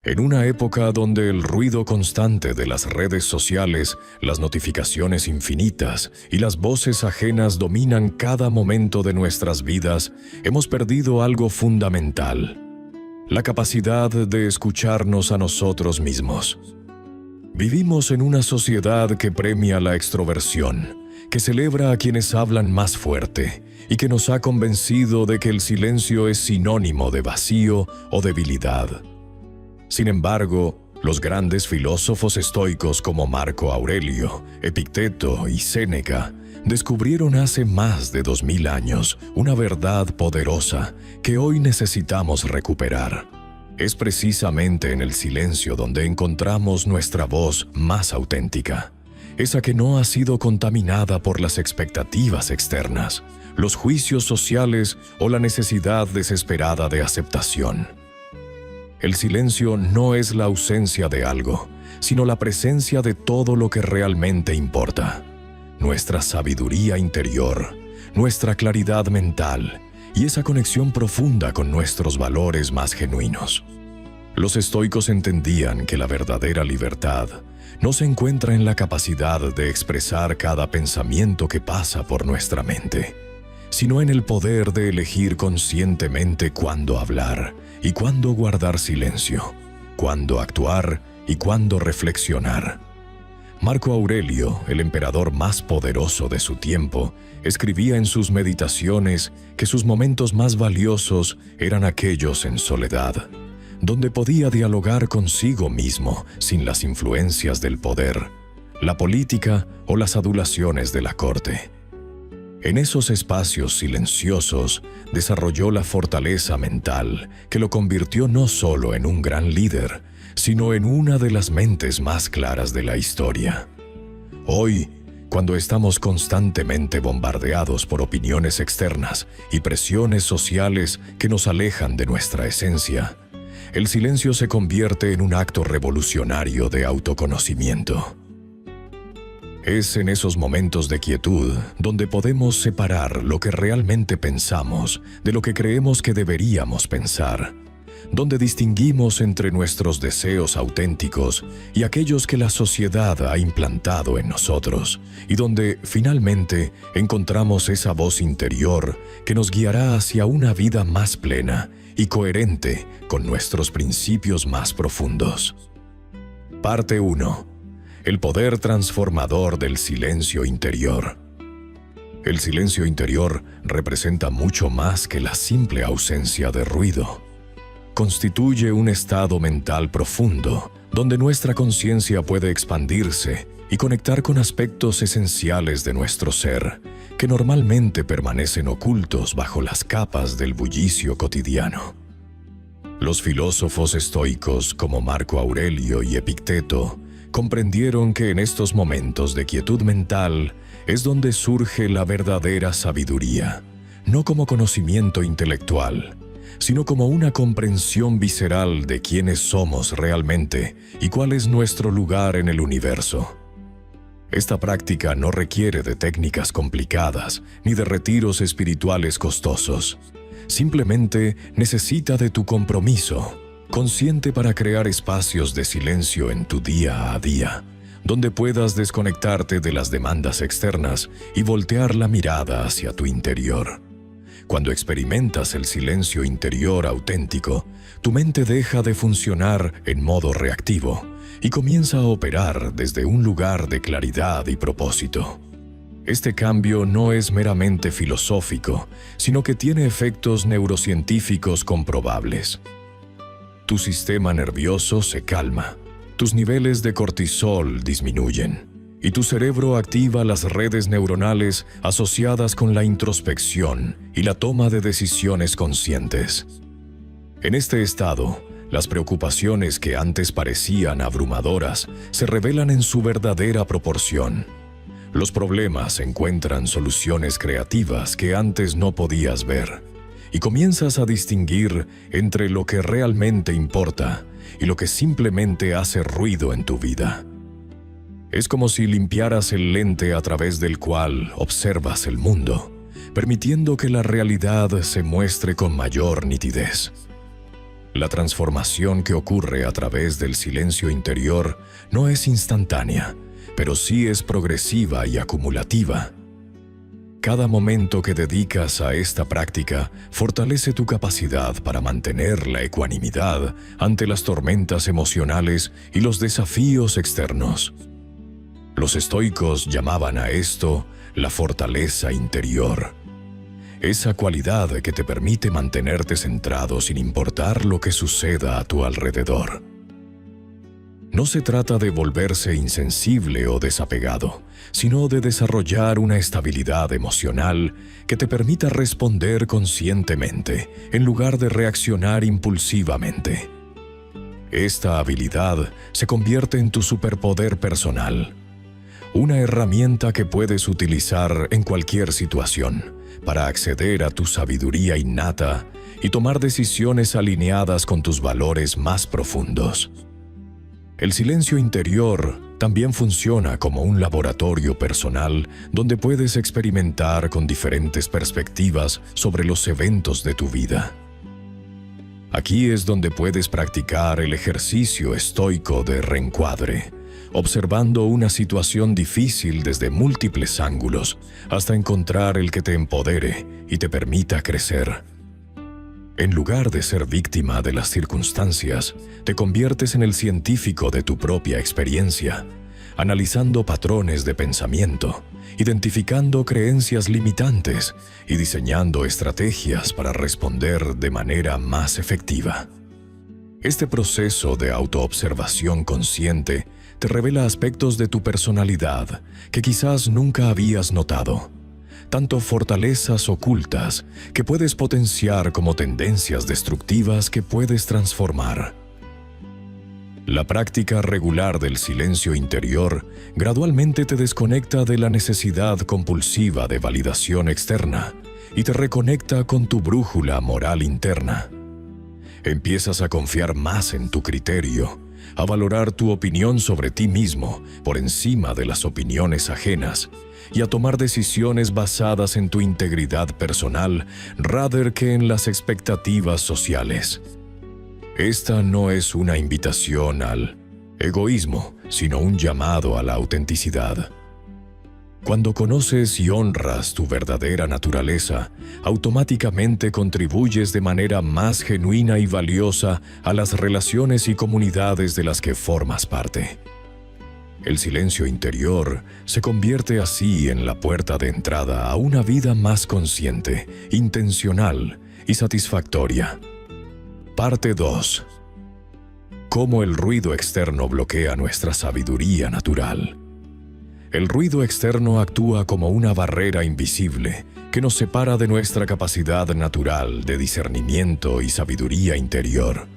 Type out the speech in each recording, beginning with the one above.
En una época donde el ruido constante de las redes sociales, las notificaciones infinitas y las voces ajenas dominan cada momento de nuestras vidas, hemos perdido algo fundamental: la capacidad de escucharnos a nosotros mismos. Vivimos en una sociedad que premia la extroversión, que celebra a quienes hablan más fuerte y que nos ha convencido de que el silencio es sinónimo de vacío o debilidad. Sin embargo, los grandes filósofos estoicos como Marco Aurelio, Epicteto y Séneca descubrieron hace más de 2000 años una verdad poderosa que hoy necesitamos recuperar. Es precisamente en el silencio donde encontramos nuestra voz más auténtica, esa que no ha sido contaminada por las expectativas externas, los juicios sociales o la necesidad desesperada de aceptación. El silencio no es la ausencia de algo, sino la presencia de todo lo que realmente importa: nuestra sabiduría interior, nuestra claridad mental y esa conexión profunda con nuestros valores más genuinos. Los estoicos entendían que la verdadera libertad no se encuentra en la capacidad de expresar cada pensamiento que pasa por nuestra mente, sino en el poder de elegir conscientemente cuándo hablar y cuándo guardar silencio, cuándo actuar y cuándo reflexionar. Marco Aurelio, el emperador más poderoso de su tiempo, escribía en sus meditaciones que sus momentos más valiosos eran aquellos en soledad, donde podía dialogar consigo mismo sin las influencias del poder, la política o las adulaciones de la corte. En esos espacios silenciosos desarrolló la fortaleza mental que lo convirtió no solo en un gran líder, sino en una de las mentes más claras de la historia. Hoy, cuando estamos constantemente bombardeados por opiniones externas y presiones sociales que nos alejan de nuestra esencia, el silencio se convierte en un acto revolucionario de autoconocimiento. Es en esos momentos de quietud donde podemos separar lo que realmente pensamos de lo que creemos que deberíamos pensar, donde distinguimos entre nuestros deseos auténticos y aquellos que la sociedad ha implantado en nosotros, y donde finalmente encontramos esa voz interior que nos guiará hacia una vida más plena y coherente con nuestros principios más profundos. Parte 1. El poder transformador del silencio interior. El silencio interior representa mucho más que la simple ausencia de ruido. Constituye un estado mental profundo, donde nuestra conciencia puede expandirse y conectar con aspectos esenciales de nuestro ser, que normalmente permanecen ocultos bajo las capas del bullicio cotidiano. Los filósofos estoicos como Marco Aurelio y Epicteto comprendieron que en estos momentos de quietud mental es donde surge la verdadera sabiduría, no como conocimiento intelectual, sino como una comprensión visceral de quiénes somos realmente y cuál es nuestro lugar en el universo. Esta práctica no requiere de técnicas complicadas ni de retiros espirituales costosos. Simplemente necesita de tu compromiso consciente para crear espacios de silencio en tu día a día, donde puedas desconectarte de las demandas externas y voltear la mirada hacia tu interior. Cuando experimentas el silencio interior auténtico, tu mente deja de funcionar en modo reactivo y comienza a operar desde un lugar de claridad y propósito. Este cambio no es meramente filosófico, sino que tiene efectos neurocientíficos comprobables. Tu sistema nervioso se calma, tus niveles de cortisol disminuyen, y tu cerebro activa las redes neuronales asociadas con la introspección y la toma de decisiones conscientes. En este estado, las preocupaciones que antes parecían abrumadoras se revelan en su verdadera proporción. Los problemas encuentran soluciones creativas que antes no podías ver, y comienzas a distinguir entre lo que realmente importa y lo que simplemente hace ruido en tu vida. Es como si limpiaras el lente a través del cual observas el mundo, permitiendo que la realidad se muestre con mayor nitidez. La transformación que ocurre a través del silencio interior no es instantánea, pero sí es progresiva y acumulativa. Cada momento que dedicas a esta práctica fortalece tu capacidad para mantener la ecuanimidad ante las tormentas emocionales y los desafíos externos. Los estoicos llamaban a esto la fortaleza interior. Esa cualidad que te permite mantenerte centrado sin importar lo que suceda a tu alrededor. No se trata de volverse insensible o desapegado, sino de desarrollar una estabilidad emocional que te permita responder conscientemente en lugar de reaccionar impulsivamente. Esta habilidad se convierte en tu superpoder personal, una herramienta que puedes utilizar en cualquier situación para acceder a tu sabiduría innata y tomar decisiones alineadas con tus valores más profundos. El silencio interior también funciona como un laboratorio personal donde puedes experimentar con diferentes perspectivas sobre los eventos de tu vida. Aquí es donde puedes practicar el ejercicio estoico de reencuadre, observando una situación difícil desde múltiples ángulos hasta encontrar el que te empodere y te permita crecer. En lugar de ser víctima de las circunstancias, te conviertes en el científico de tu propia experiencia, analizando patrones de pensamiento, identificando creencias limitantes y diseñando estrategias para responder de manera más efectiva. Este proceso de autoobservación consciente te revela aspectos de tu personalidad que quizás nunca habías notado, tanto fortalezas ocultas que puedes potenciar como tendencias destructivas que puedes transformar. La práctica regular del silencio interior gradualmente te desconecta de la necesidad compulsiva de validación externa y te reconecta con tu brújula moral interna. Empiezas a confiar más en tu criterio, a valorar tu opinión sobre ti mismo por encima de las opiniones ajenas y a tomar decisiones basadas en tu integridad personal rather que en las expectativas sociales. Esta no es una invitación al egoísmo, sino un llamado a la autenticidad. Cuando conoces y honras tu verdadera naturaleza, automáticamente contribuyes de manera más genuina y valiosa a las relaciones y comunidades de las que formas parte. El silencio interior se convierte así en la puerta de entrada a una vida más consciente, intencional y satisfactoria. Parte 2. Cómo el ruido externo bloquea nuestra sabiduría natural. El ruido externo actúa como una barrera invisible que nos separa de nuestra capacidad natural de discernimiento y sabiduría interior.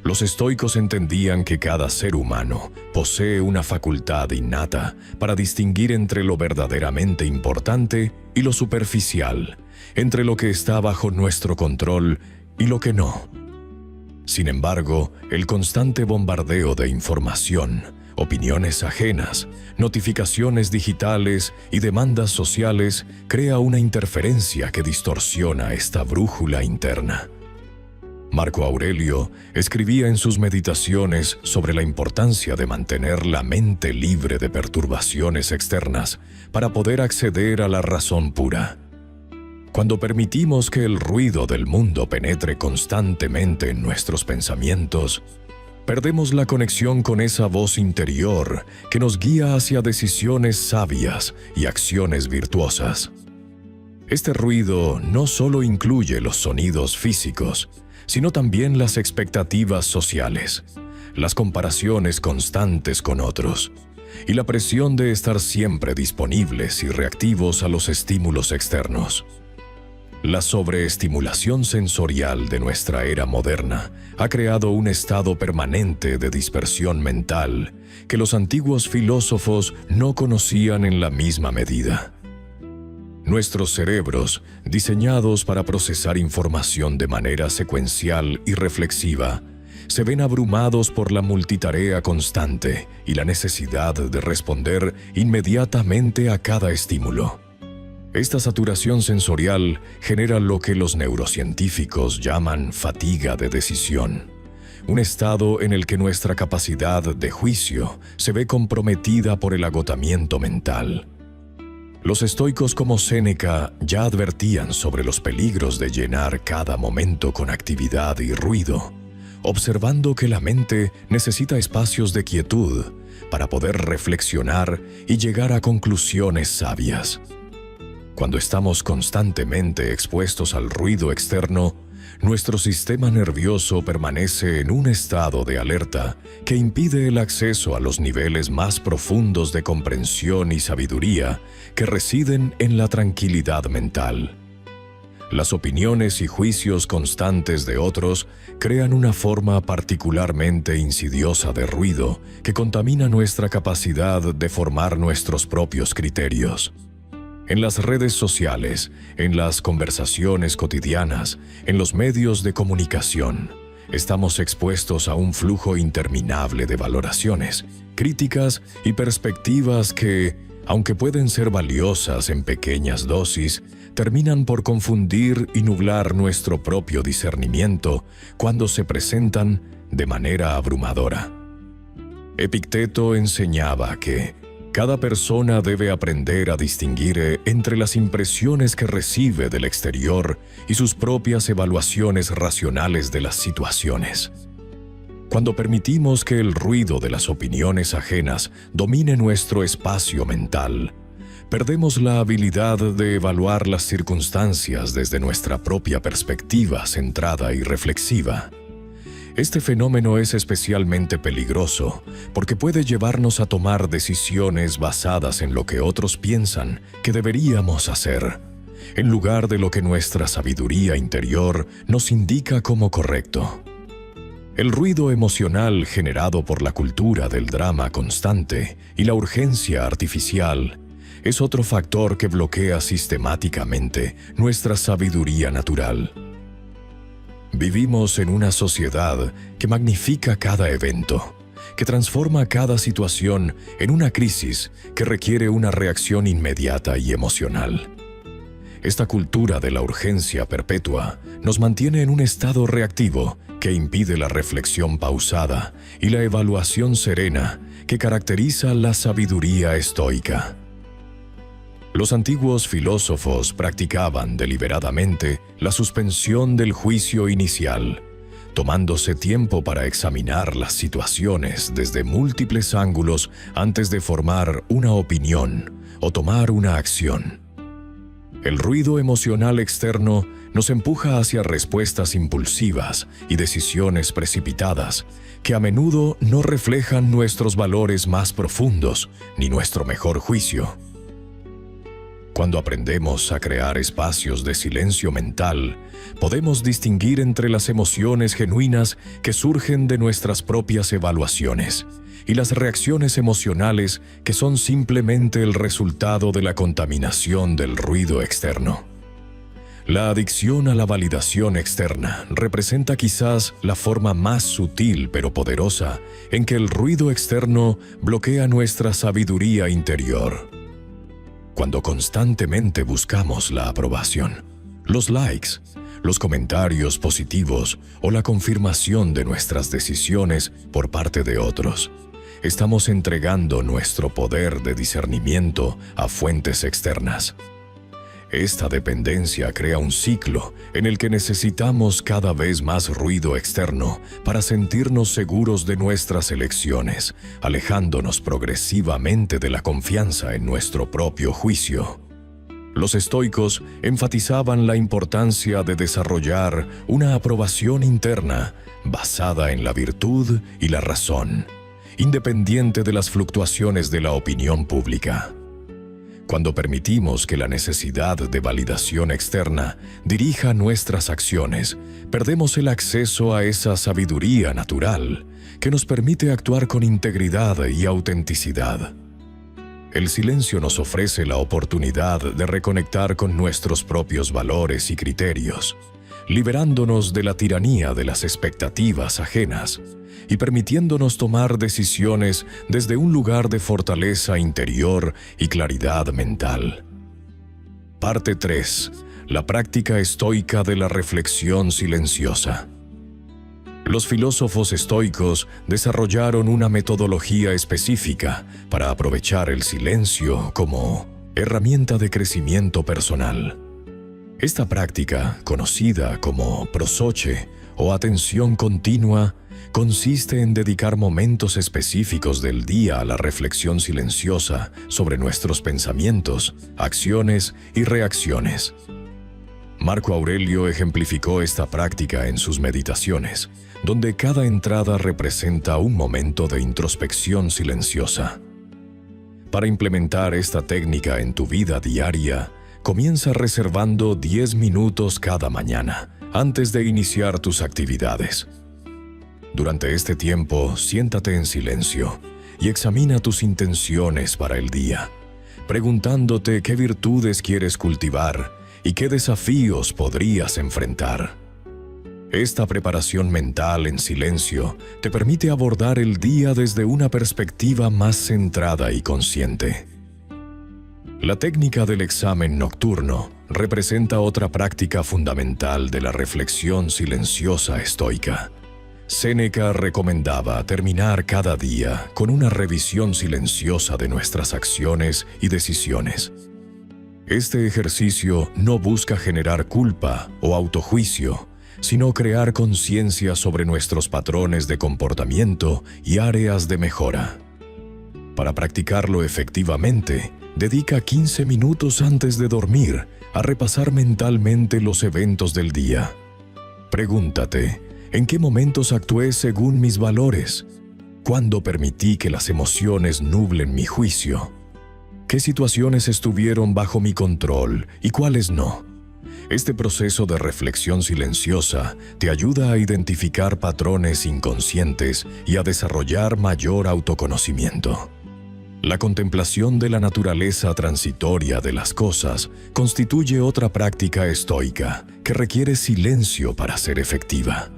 Los estoicos entendían que cada ser humano posee una facultad innata para distinguir entre lo verdaderamente importante y lo superficial, entre lo que está bajo nuestro control y lo que no. Sin embargo, el constante bombardeo de información, opiniones ajenas, notificaciones digitales y demandas sociales crea una interferencia que distorsiona esta brújula interna. Marco Aurelio escribía en sus meditaciones sobre la importancia de mantener la mente libre de perturbaciones externas para poder acceder a la razón pura. Cuando permitimos que el ruido del mundo penetre constantemente en nuestros pensamientos, perdemos la conexión con esa voz interior que nos guía hacia decisiones sabias y acciones virtuosas. Este ruido no solo incluye los sonidos físicos, sino también las expectativas sociales, las comparaciones constantes con otros, y la presión de estar siempre disponibles y reactivos a los estímulos externos. La sobreestimulación sensorial de nuestra era moderna ha creado un estado permanente de dispersión mental que los antiguos filósofos no conocían en la misma medida. Nuestros cerebros, diseñados para procesar información de manera secuencial y reflexiva, se ven abrumados por la multitarea constante y la necesidad de responder inmediatamente a cada estímulo. Esta saturación sensorial genera lo que los neurocientíficos llaman fatiga de decisión, un estado en el que nuestra capacidad de juicio se ve comprometida por el agotamiento mental. Los estoicos como Séneca ya advertían sobre los peligros de llenar cada momento con actividad y ruido, observando que la mente necesita espacios de quietud para poder reflexionar y llegar a conclusiones sabias. Cuando estamos constantemente expuestos al ruido externo, nuestro sistema nervioso permanece en un estado de alerta que impide el acceso a los niveles más profundos de comprensión y sabiduría que residen en la tranquilidad mental. Las opiniones y juicios constantes de otros crean una forma particularmente insidiosa de ruido que contamina nuestra capacidad de formar nuestros propios criterios. En las redes sociales, en las conversaciones cotidianas, en los medios de comunicación, estamos expuestos a un flujo interminable de valoraciones, críticas y perspectivas que, aunque pueden ser valiosas en pequeñas dosis, terminan por confundir y nublar nuestro propio discernimiento cuando se presentan de manera abrumadora. Epicteto enseñaba que cada persona debe aprender a distinguir entre las impresiones que recibe del exterior y sus propias evaluaciones racionales de las situaciones. Cuando permitimos que el ruido de las opiniones ajenas domine nuestro espacio mental, perdemos la habilidad de evaluar las circunstancias desde nuestra propia perspectiva centrada y reflexiva. Este fenómeno es especialmente peligroso porque puede llevarnos a tomar decisiones basadas en lo que otros piensan que deberíamos hacer, en lugar de lo que nuestra sabiduría interior nos indica como correcto. El ruido emocional generado por la cultura del drama constante y la urgencia artificial es otro factor que bloquea sistemáticamente nuestra sabiduría natural. Vivimos en una sociedad que magnifica cada evento, que transforma cada situación en una crisis que requiere una reacción inmediata y emocional. Esta cultura de la urgencia perpetua nos mantiene en un estado reactivo que impide la reflexión pausada y la evaluación serena que caracteriza la sabiduría estoica. Los antiguos filósofos practicaban deliberadamente la suspensión del juicio inicial, tomándose tiempo para examinar las situaciones desde múltiples ángulos antes de formar una opinión o tomar una acción. El ruido emocional externo nos empuja hacia respuestas impulsivas y decisiones precipitadas que a menudo no reflejan nuestros valores más profundos ni nuestro mejor juicio. Cuando aprendemos a crear espacios de silencio mental, podemos distinguir entre las emociones genuinas que surgen de nuestras propias evaluaciones y las reacciones emocionales que son simplemente el resultado de la contaminación del ruido externo. La adicción a la validación externa representa quizás la forma más sutil pero poderosa en que el ruido externo bloquea nuestra sabiduría interior. Cuando constantemente buscamos la aprobación, los likes, los comentarios positivos o la confirmación de nuestras decisiones por parte de otros, estamos entregando nuestro poder de discernimiento a fuentes externas. Esta dependencia crea un ciclo en el que necesitamos cada vez más ruido externo para sentirnos seguros de nuestras elecciones, alejándonos progresivamente de la confianza en nuestro propio juicio. Los estoicos enfatizaban la importancia de desarrollar una aprobación interna basada en la virtud y la razón, independiente de las fluctuaciones de la opinión pública. Cuando permitimos que la necesidad de validación externa dirija nuestras acciones, perdemos el acceso a esa sabiduría natural que nos permite actuar con integridad y autenticidad. El silencio nos ofrece la oportunidad de reconectar con nuestros propios valores y criterios, liberándonos de la tiranía de las expectativas ajenas y permitiéndonos tomar decisiones desde un lugar de fortaleza interior y claridad mental. Parte 3. La práctica estoica de la reflexión silenciosa. Los filósofos estoicos desarrollaron una metodología específica para aprovechar el silencio como herramienta de crecimiento personal. Esta práctica, conocida como prosoche o atención continua, consiste en dedicar momentos específicos del día a la reflexión silenciosa sobre nuestros pensamientos, acciones y reacciones. Marco Aurelio ejemplificó esta práctica en sus meditaciones, donde cada entrada representa un momento de introspección silenciosa. Para implementar esta técnica en tu vida diaria, comienza reservando 10 minutos cada mañana, antes de iniciar tus actividades. Durante este tiempo, siéntate en silencio y examina tus intenciones para el día, preguntándote qué virtudes quieres cultivar y qué desafíos podrías enfrentar. Esta preparación mental en silencio te permite abordar el día desde una perspectiva más centrada y consciente. La técnica del examen nocturno representa otra práctica fundamental de la reflexión silenciosa estoica. Séneca recomendaba terminar cada día con una revisión silenciosa de nuestras acciones y decisiones. Este ejercicio no busca generar culpa o autojuicio, sino crear conciencia sobre nuestros patrones de comportamiento y áreas de mejora. Para practicarlo efectivamente, dedica 15 minutos antes de dormir a repasar mentalmente los eventos del día. Pregúntate, ¿en qué momentos actué según mis valores? ¿Cuándo permití que las emociones nublen mi juicio? ¿Qué situaciones estuvieron bajo mi control y cuáles no? Este proceso de reflexión silenciosa te ayuda a identificar patrones inconscientes y a desarrollar mayor autoconocimiento. La contemplación de la naturaleza transitoria de las cosas constituye otra práctica estoica que requiere silencio para ser efectiva.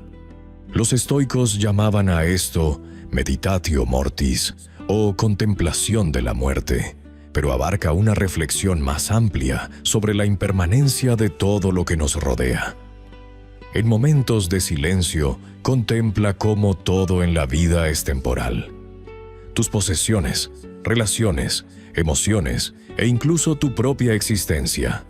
Los estoicos llamaban a esto meditatio mortis o contemplación de la muerte, pero abarca una reflexión más amplia sobre la impermanencia de todo lo que nos rodea. En momentos de silencio, contempla cómo todo en la vida es temporal. Tus posesiones, relaciones, emociones e incluso tu propia existencia.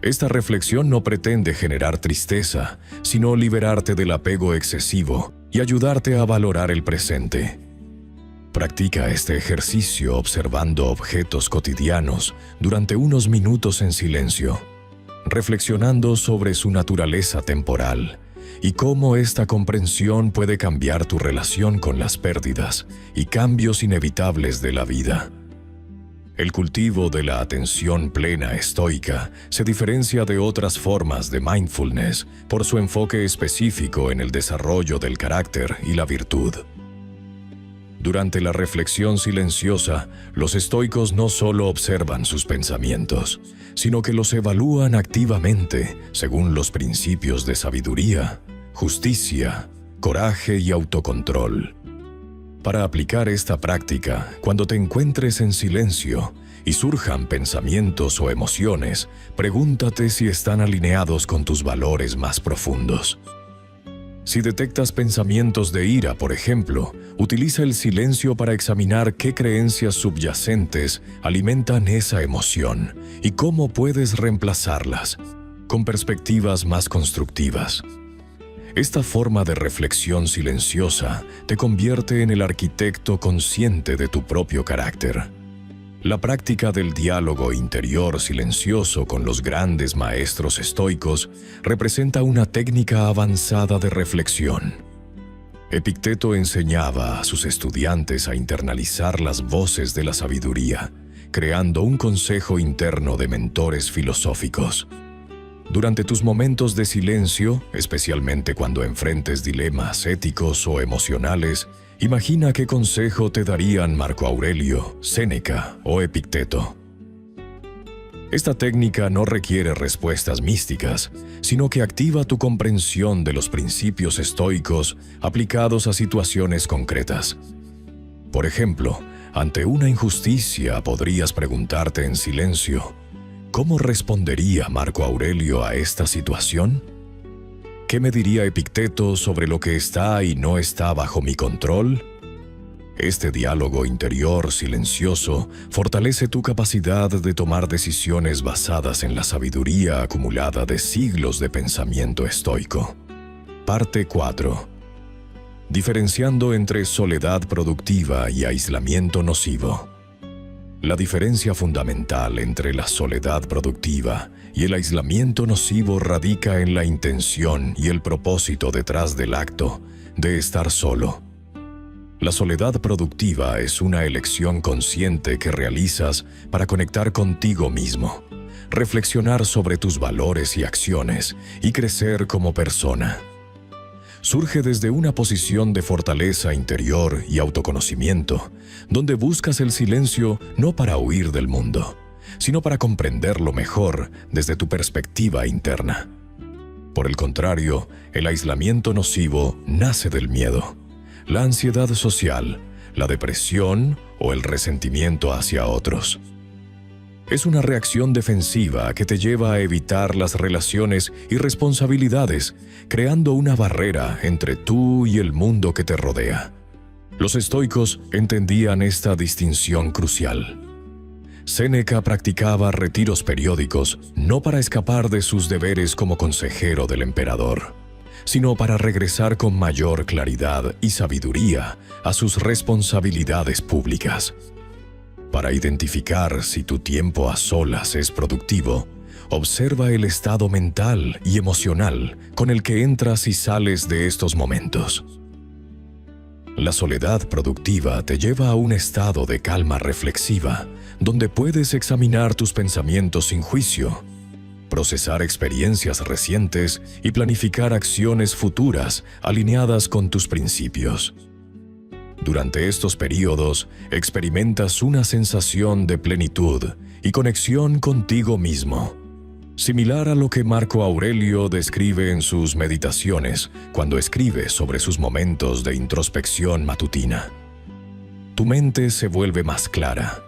Esta reflexión no pretende generar tristeza, sino liberarte del apego excesivo y ayudarte a valorar el presente. Practica este ejercicio observando objetos cotidianos durante unos minutos en silencio, reflexionando sobre su naturaleza temporal y cómo esta comprensión puede cambiar tu relación con las pérdidas y cambios inevitables de la vida. El cultivo de la atención plena estoica se diferencia de otras formas de mindfulness por su enfoque específico en el desarrollo del carácter y la virtud. Durante la reflexión silenciosa, los estoicos no solo observan sus pensamientos, sino que los evalúan activamente según los principios de sabiduría, justicia, coraje y autocontrol. Para aplicar esta práctica, cuando te encuentres en silencio y surjan pensamientos o emociones, pregúntate si están alineados con tus valores más profundos. Si detectas pensamientos de ira, por ejemplo, utiliza el silencio para examinar qué creencias subyacentes alimentan esa emoción y cómo puedes reemplazarlas con perspectivas más constructivas. Esta forma de reflexión silenciosa te convierte en el arquitecto consciente de tu propio carácter. La práctica del diálogo interior silencioso con los grandes maestros estoicos representa una técnica avanzada de reflexión. Epicteto enseñaba a sus estudiantes a internalizar las voces de la sabiduría, creando un consejo interno de mentores filosóficos. Durante tus momentos de silencio, especialmente cuando enfrentes dilemas éticos o emocionales, imagina qué consejo te darían Marco Aurelio, Séneca o Epicteto. Esta técnica no requiere respuestas místicas, sino que activa tu comprensión de los principios estoicos aplicados a situaciones concretas. Por ejemplo, ante una injusticia podrías preguntarte en silencio, ¿cómo respondería Marco Aurelio a esta situación? ¿Qué me diría Epicteto sobre lo que está y no está bajo mi control? Este diálogo interior silencioso fortalece tu capacidad de tomar decisiones basadas en la sabiduría acumulada de siglos de pensamiento estoico. Parte 4. Diferenciando entre soledad productiva y aislamiento nocivo. La diferencia fundamental entre la soledad productiva y el aislamiento nocivo radica en la intención y el propósito detrás del acto de estar solo. La soledad productiva es una elección consciente que realizas para conectar contigo mismo, reflexionar sobre tus valores y acciones y crecer como persona. Surge desde una posición de fortaleza interior y autoconocimiento, donde buscas el silencio no para huir del mundo, sino para comprenderlo mejor desde tu perspectiva interna. Por el contrario, el aislamiento nocivo nace del miedo, la ansiedad social, la depresión o el resentimiento hacia otros. Es una reacción defensiva que te lleva a evitar las relaciones y responsabilidades, creando una barrera entre tú y el mundo que te rodea. Los estoicos entendían esta distinción crucial. Séneca practicaba retiros periódicos no para escapar de sus deberes como consejero del emperador, sino para regresar con mayor claridad y sabiduría a sus responsabilidades públicas. Para identificar si tu tiempo a solas es productivo, observa el estado mental y emocional con el que entras y sales de estos momentos. La soledad productiva te lleva a un estado de calma reflexiva, donde puedes examinar tus pensamientos sin juicio, procesar experiencias recientes y planificar acciones futuras alineadas con tus principios. Durante estos periodos, experimentas una sensación de plenitud y conexión contigo mismo, similar a lo que Marco Aurelio describe en sus meditaciones cuando escribe sobre sus momentos de introspección matutina. Tu mente se vuelve más clara,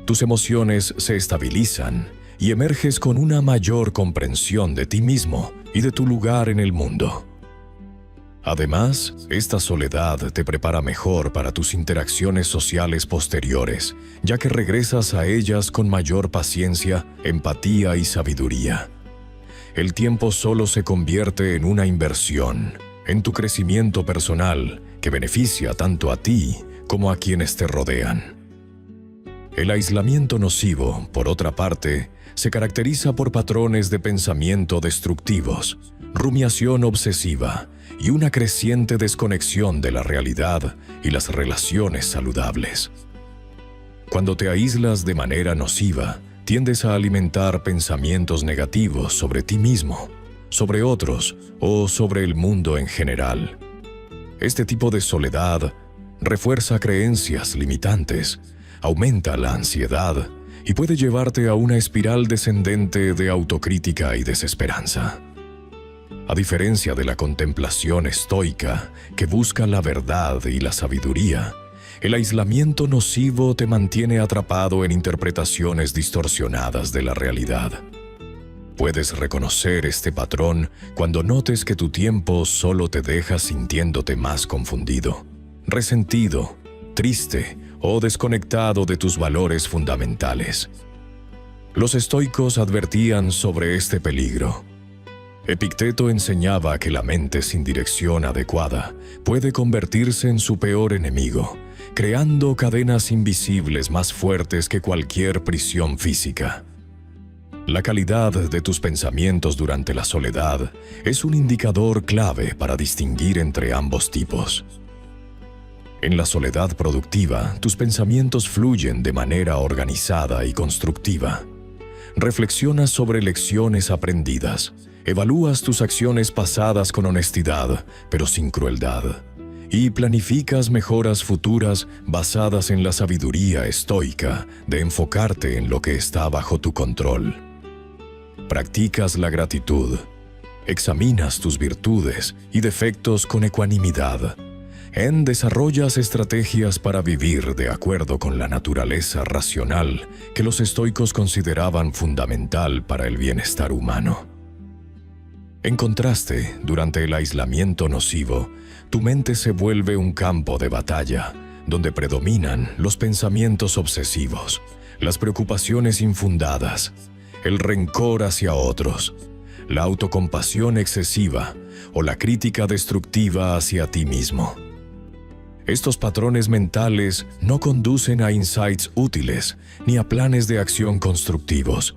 tus emociones se estabilizan y emerges con una mayor comprensión de ti mismo y de tu lugar en el mundo. Además, esta soledad te prepara mejor para tus interacciones sociales posteriores, ya que regresas a ellas con mayor paciencia, empatía y sabiduría. El tiempo solo se convierte en una inversión en tu crecimiento personal que beneficia tanto a ti como a quienes te rodean. El aislamiento nocivo, por otra parte, se caracteriza por patrones de pensamiento destructivos, rumiación obsesiva y una creciente desconexión de la realidad y las relaciones saludables. Cuando te aíslas de manera nociva, tiendes a alimentar pensamientos negativos sobre ti mismo, sobre otros o sobre el mundo en general. Este tipo de soledad refuerza creencias limitantes, aumenta la ansiedad y puede llevarte a una espiral descendente de autocrítica y desesperanza. A diferencia de la contemplación estoica, que busca la verdad y la sabiduría, el aislamiento nocivo te mantiene atrapado en interpretaciones distorsionadas de la realidad. Puedes reconocer este patrón cuando notes que tu tiempo solo te deja sintiéndote más confundido, resentido, triste o desconectado de tus valores fundamentales. Los estoicos advertían sobre este peligro. Epicteto enseñaba que la mente sin dirección adecuada puede convertirse en su peor enemigo, creando cadenas invisibles más fuertes que cualquier prisión física. La calidad de tus pensamientos durante la soledad es un indicador clave para distinguir entre ambos tipos. En la soledad productiva, tus pensamientos fluyen de manera organizada y constructiva. Reflexionas sobre lecciones aprendidas, evalúas tus acciones pasadas con honestidad, pero sin crueldad, y planificas mejoras futuras basadas en la sabiduría estoica de enfocarte en lo que está bajo tu control. Practicas la gratitud, examinas tus virtudes y defectos con ecuanimidad. Desarrollas estrategias para vivir de acuerdo con la naturaleza racional que los estoicos consideraban fundamental para el bienestar humano. En contraste, durante el aislamiento nocivo, tu mente se vuelve un campo de batalla, donde predominan los pensamientos obsesivos, las preocupaciones infundadas, el rencor hacia otros, la autocompasión excesiva o la crítica destructiva hacia ti mismo. Estos patrones mentales no conducen a insights útiles ni a planes de acción constructivos,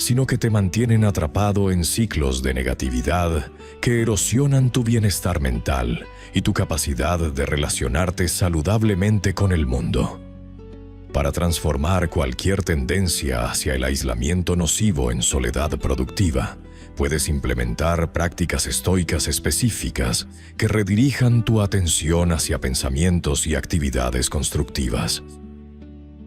sino que te mantienen atrapado en ciclos de negatividad que erosionan tu bienestar mental y tu capacidad de relacionarte saludablemente con el mundo. Para transformar cualquier tendencia hacia el aislamiento nocivo en soledad productiva, puedes implementar prácticas estoicas específicas que redirijan tu atención hacia pensamientos y actividades constructivas.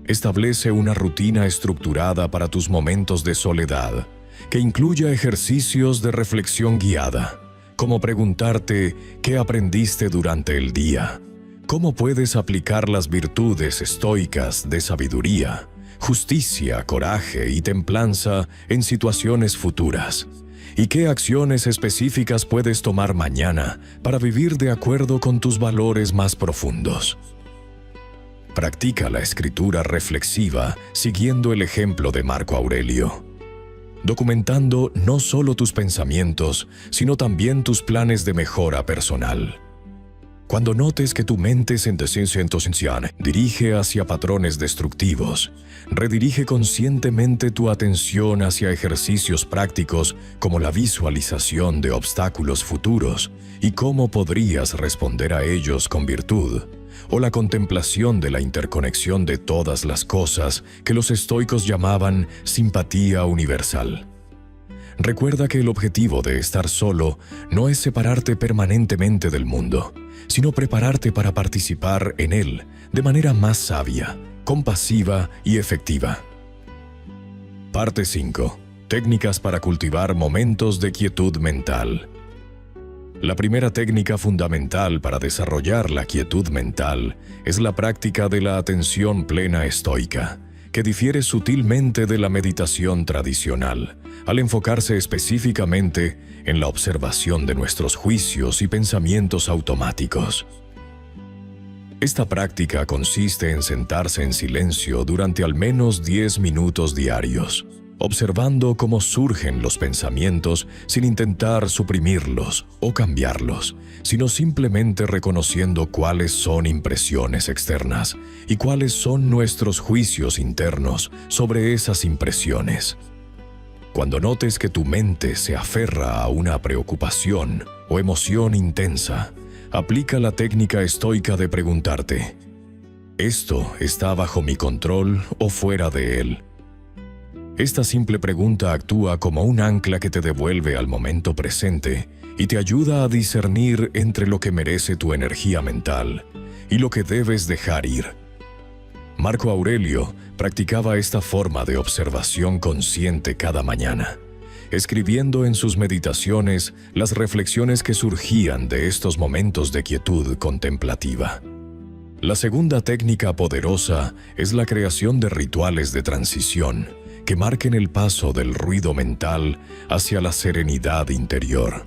Establece una rutina estructurada para tus momentos de soledad, que incluya ejercicios de reflexión guiada, como preguntarte qué aprendiste durante el día, cómo puedes aplicar las virtudes estoicas de sabiduría, justicia, coraje y templanza en situaciones futuras, y qué acciones específicas puedes tomar mañana para vivir de acuerdo con tus valores más profundos. Practica la escritura reflexiva siguiendo el ejemplo de Marco Aurelio, documentando no solo tus pensamientos, sino también tus planes de mejora personal. Cuando notes que tu mente se dirige hacia patrones destructivos, redirige conscientemente tu atención hacia ejercicios prácticos como la visualización de obstáculos futuros y cómo podrías responder a ellos con virtud, o la contemplación de la interconexión de todas las cosas que los estoicos llamaban simpatía universal. Recuerda que el objetivo de estar solo no es separarte permanentemente del mundo, sino prepararte para participar en él de manera más sabia, compasiva y efectiva. Parte 5. Técnicas para cultivar momentos de quietud mental. La primera técnica fundamental para desarrollar la quietud mental es la práctica de la atención plena estoica, que difiere sutilmente de la meditación tradicional, al enfocarse específicamente en la observación de nuestros juicios y pensamientos automáticos. Esta práctica consiste en sentarse en silencio durante al menos 10 minutos diarios, observando cómo surgen los pensamientos sin intentar suprimirlos o cambiarlos, sino simplemente reconociendo cuáles son impresiones externas y cuáles son nuestros juicios internos sobre esas impresiones. Cuando notes que tu mente se aferra a una preocupación o emoción intensa, aplica la técnica estoica de preguntarte: ¿esto está bajo mi control o fuera de él? Esta simple pregunta actúa como un ancla que te devuelve al momento presente y te ayuda a discernir entre lo que merece tu energía mental y lo que debes dejar ir. Marco Aurelio practicaba esta forma de observación consciente cada mañana, escribiendo en sus meditaciones las reflexiones que surgían de estos momentos de quietud contemplativa. La segunda técnica poderosa es la creación de rituales de transición que marquen el paso del ruido mental hacia la serenidad interior.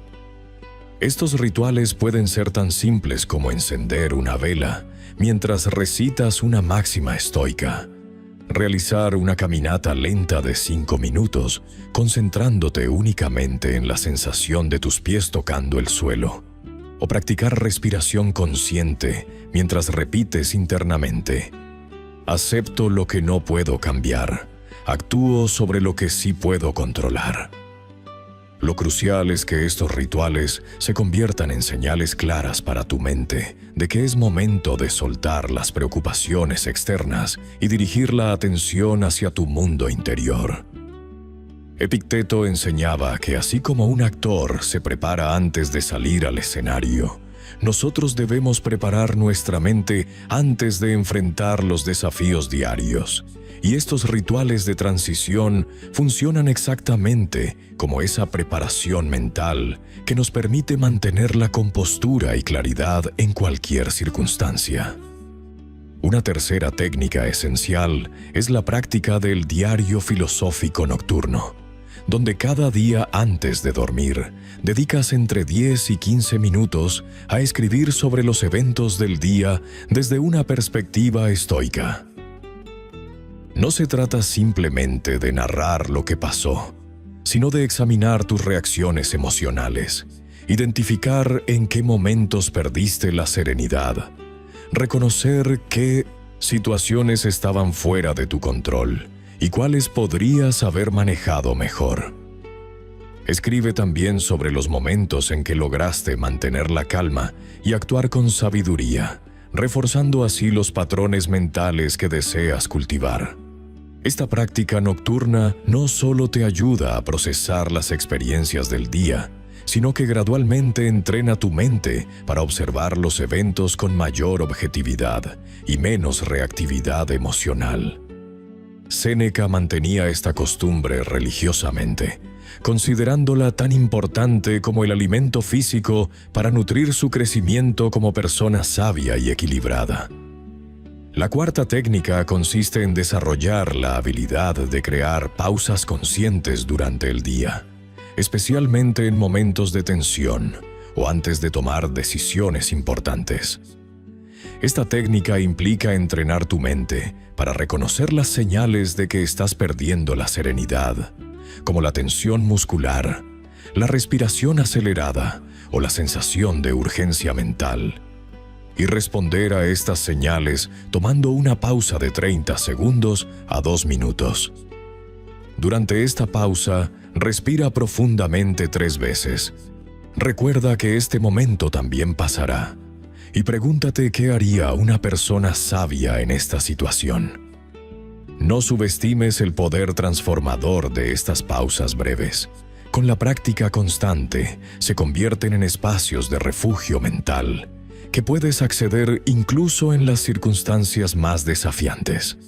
Estos rituales pueden ser tan simples como encender una vela mientras recitas una máxima estoica, realizar una caminata lenta de 5 minutos, concentrándote únicamente en la sensación de tus pies tocando el suelo, o practicar respiración consciente mientras repites internamente: acepto lo que no puedo cambiar, actúo sobre lo que sí puedo controlar. Lo crucial es que estos rituales se conviertan en señales claras para tu mente de que es momento de soltar las preocupaciones externas y dirigir la atención hacia tu mundo interior. Epicteto enseñaba que así como un actor se prepara antes de salir al escenario, nosotros debemos preparar nuestra mente antes de enfrentar los desafíos diarios. Y estos rituales de transición funcionan exactamente como esa preparación mental que nos permite mantener la compostura y claridad en cualquier circunstancia. Una tercera técnica esencial es la práctica del diario filosófico nocturno, donde cada día antes de dormir dedicas entre 10 y 15 minutos a escribir sobre los eventos del día desde una perspectiva estoica. No se trata simplemente de narrar lo que pasó, sino de examinar tus reacciones emocionales, identificar en qué momentos perdiste la serenidad, reconocer qué situaciones estaban fuera de tu control y cuáles podrías haber manejado mejor. Escribe también sobre los momentos en que lograste mantener la calma y actuar con sabiduría, reforzando así los patrones mentales que deseas cultivar. Esta práctica nocturna no solo te ayuda a procesar las experiencias del día, sino que gradualmente entrena tu mente para observar los eventos con mayor objetividad y menos reactividad emocional. Séneca mantenía esta costumbre religiosamente, considerándola tan importante como el alimento físico para nutrir su crecimiento como persona sabia y equilibrada. La cuarta técnica consiste en desarrollar la habilidad de crear pausas conscientes durante el día, especialmente en momentos de tensión o antes de tomar decisiones importantes. Esta técnica implica entrenar tu mente para reconocer las señales de que estás perdiendo la serenidad, como la tensión muscular, la respiración acelerada o la sensación de urgencia mental, y responder a estas señales tomando una pausa de 30 segundos a 2 minutos. Durante esta pausa, respira profundamente 3 veces. Recuerda que este momento también pasará. Y pregúntate qué haría una persona sabia en esta situación. No subestimes el poder transformador de estas pausas breves. Con la práctica constante, se convierten en espacios de refugio mental, que puedes acceder incluso en las circunstancias más desafiantes.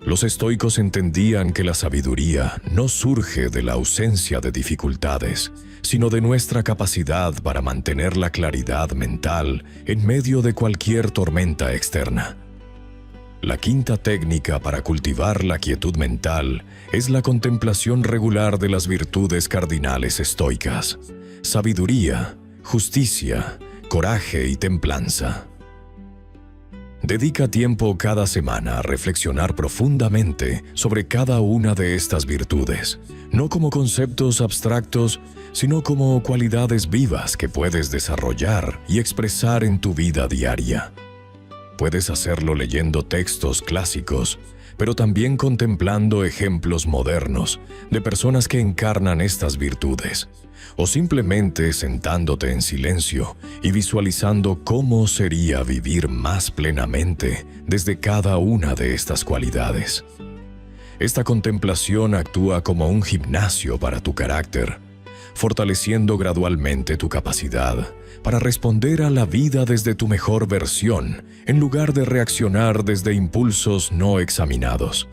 Los estoicos entendían que la sabiduría no surge de la ausencia de dificultades, sino de nuestra capacidad para mantener la claridad mental en medio de cualquier tormenta externa. La quinta técnica para cultivar la quietud mental es la contemplación regular de las virtudes cardinales estoicas: sabiduría, justicia, coraje y templanza. Dedica tiempo cada semana a reflexionar profundamente sobre cada una de estas virtudes, no como conceptos abstractos, sino como cualidades vivas que puedes desarrollar y expresar en tu vida diaria. Puedes hacerlo leyendo textos clásicos, pero también contemplando ejemplos modernos de personas que encarnan estas virtudes, o simplemente sentándote en silencio y visualizando cómo sería vivir más plenamente desde cada una de estas cualidades. Esta contemplación actúa como un gimnasio para tu carácter, fortaleciendo gradualmente tu capacidad para responder a la vida desde tu mejor versión, en lugar de reaccionar desde impulsos no examinados.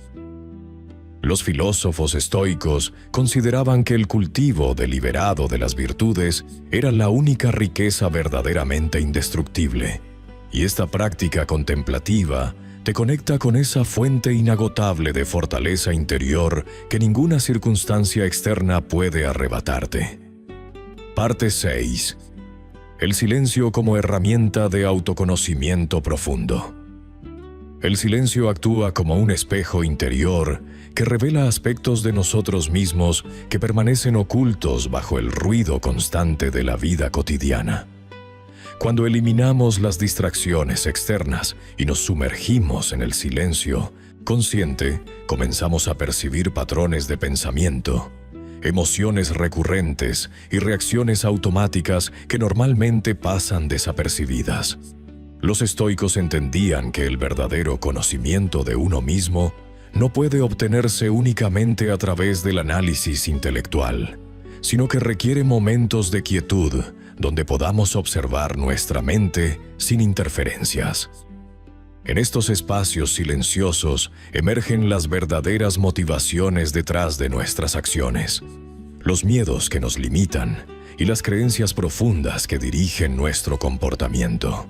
Los filósofos estoicos consideraban que el cultivo deliberado de las virtudes era la única riqueza verdaderamente indestructible, y esta práctica contemplativa te conecta con esa fuente inagotable de fortaleza interior que ninguna circunstancia externa puede arrebatarte. Parte 6. El silencio como herramienta de autoconocimiento profundo. El silencio actúa como un espejo interior que revela aspectos de nosotros mismos que permanecen ocultos bajo el ruido constante de la vida cotidiana. Cuando eliminamos las distracciones externas y nos sumergimos en el silencio consciente, comenzamos a percibir patrones de pensamiento, emociones recurrentes y reacciones automáticas que normalmente pasan desapercibidas. Los estoicos entendían que el verdadero conocimiento de uno mismo no puede obtenerse únicamente a través del análisis intelectual, sino que requiere momentos de quietud donde podamos observar nuestra mente sin interferencias. En estos espacios silenciosos emergen las verdaderas motivaciones detrás de nuestras acciones, los miedos que nos limitan y las creencias profundas que dirigen nuestro comportamiento.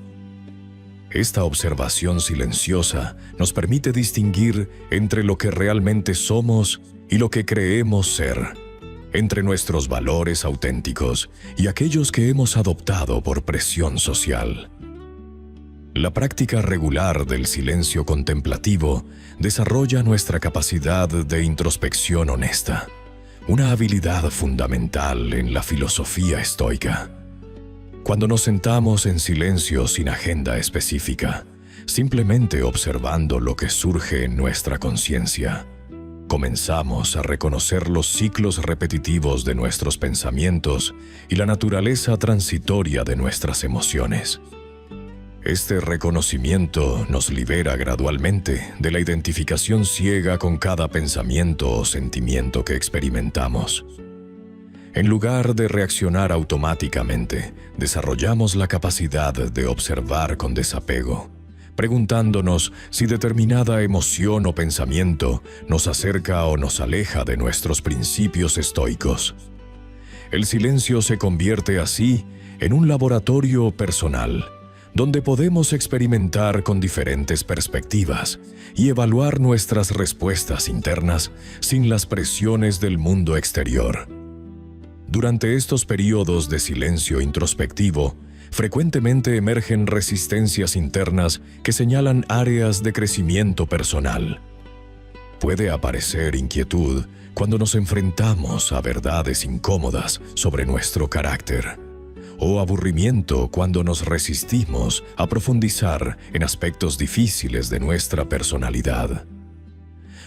Esta observación silenciosa nos permite distinguir entre lo que realmente somos y lo que creemos ser, entre nuestros valores auténticos y aquellos que hemos adoptado por presión social. La práctica regular del silencio contemplativo desarrolla nuestra capacidad de introspección honesta, una habilidad fundamental en la filosofía estoica. Cuando nos sentamos en silencio sin agenda específica, simplemente observando lo que surge en nuestra conciencia, comenzamos a reconocer los ciclos repetitivos de nuestros pensamientos y la naturaleza transitoria de nuestras emociones. Este reconocimiento nos libera gradualmente de la identificación ciega con cada pensamiento o sentimiento que experimentamos. En lugar de reaccionar automáticamente, desarrollamos la capacidad de observar con desapego, preguntándonos si determinada emoción o pensamiento nos acerca o nos aleja de nuestros principios estoicos. El silencio se convierte así en un laboratorio personal, donde podemos experimentar con diferentes perspectivas y evaluar nuestras respuestas internas sin las presiones del mundo exterior. Durante estos periodos de silencio introspectivo, frecuentemente emergen resistencias internas que señalan áreas de crecimiento personal. Puede aparecer inquietud cuando nos enfrentamos a verdades incómodas sobre nuestro carácter, o aburrimiento cuando nos resistimos a profundizar en aspectos difíciles de nuestra personalidad.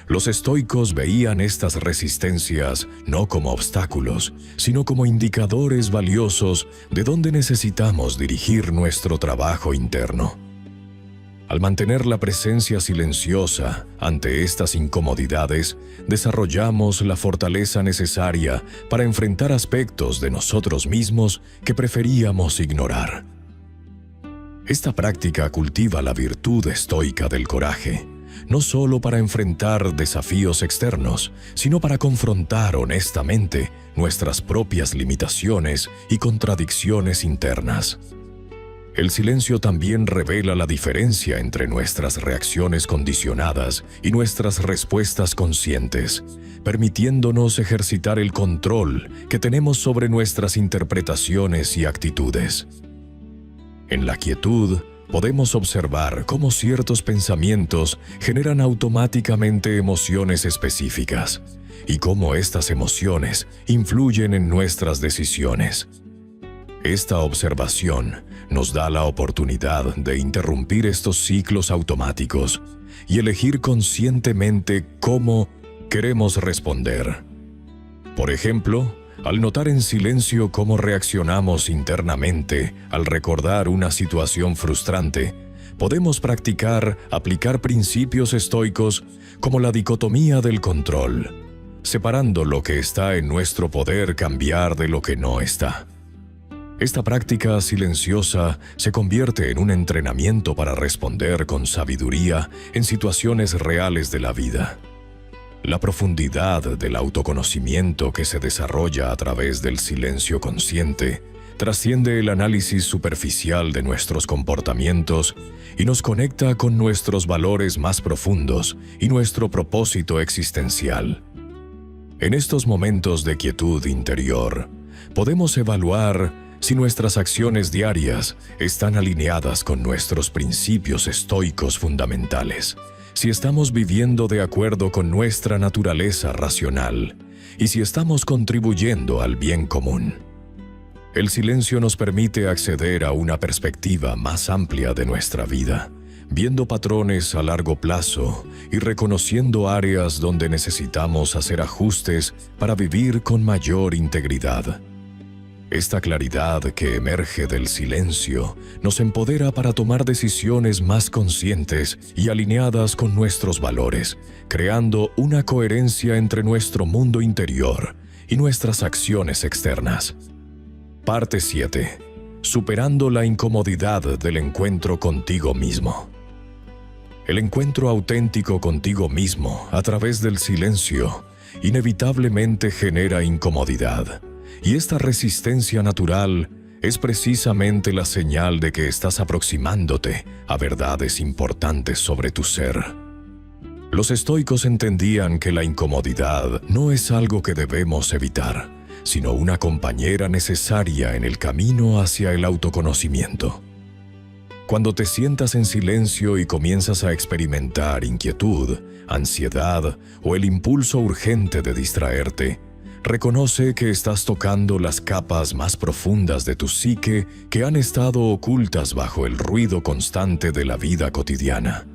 Los estoicos veían estas resistencias no como obstáculos, sino como indicadores valiosos de dónde necesitamos dirigir nuestro trabajo interno. Al mantener la presencia silenciosa ante estas incomodidades, desarrollamos la fortaleza necesaria para enfrentar aspectos de nosotros mismos que preferíamos ignorar. Esta práctica cultiva la virtud estoica del coraje, no solo para enfrentar desafíos externos, sino para confrontar honestamente nuestras propias limitaciones y contradicciones internas. El silencio también revela la diferencia entre nuestras reacciones condicionadas y nuestras respuestas conscientes, permitiéndonos ejercitar el control que tenemos sobre nuestras interpretaciones y actitudes. En la quietud, podemos observar cómo ciertos pensamientos generan automáticamente emociones específicas y cómo estas emociones influyen en nuestras decisiones. Esta observación nos da la oportunidad de interrumpir estos ciclos automáticos y elegir conscientemente cómo queremos responder. Por ejemplo, al notar en silencio cómo reaccionamos internamente al recordar una situación frustrante, podemos practicar aplicar principios estoicos como la dicotomía del control, separando lo que está en nuestro poder cambiar de lo que no está. Esta práctica silenciosa se convierte en un entrenamiento para responder con sabiduría en situaciones reales de la vida. La profundidad del autoconocimiento que se desarrolla a través del silencio consciente trasciende el análisis superficial de nuestros comportamientos y nos conecta con nuestros valores más profundos y nuestro propósito existencial. En estos momentos de quietud interior, podemos evaluar si nuestras acciones diarias están alineadas con nuestros principios estoicos fundamentales, si estamos viviendo de acuerdo con nuestra naturaleza racional y si estamos contribuyendo al bien común. El silencio nos permite acceder a una perspectiva más amplia de nuestra vida, viendo patrones a largo plazo y reconociendo áreas donde necesitamos hacer ajustes para vivir con mayor integridad. Esta claridad que emerge del silencio nos empodera para tomar decisiones más conscientes y alineadas con nuestros valores, creando una coherencia entre nuestro mundo interior y nuestras acciones externas. Parte 7. Superando la incomodidad del encuentro contigo mismo. El encuentro auténtico contigo mismo a través del silencio inevitablemente genera incomodidad. Y esta resistencia natural es precisamente la señal de que estás aproximándote a verdades importantes sobre tu ser. Los estoicos entendían que la incomodidad no es algo que debemos evitar, sino una compañera necesaria en el camino hacia el autoconocimiento. Cuando te sientas en silencio y comienzas a experimentar inquietud, ansiedad o el impulso urgente de distraerte, reconoce que estás tocando las capas más profundas de tu psique que han estado ocultas bajo el ruido constante de la vida cotidiana.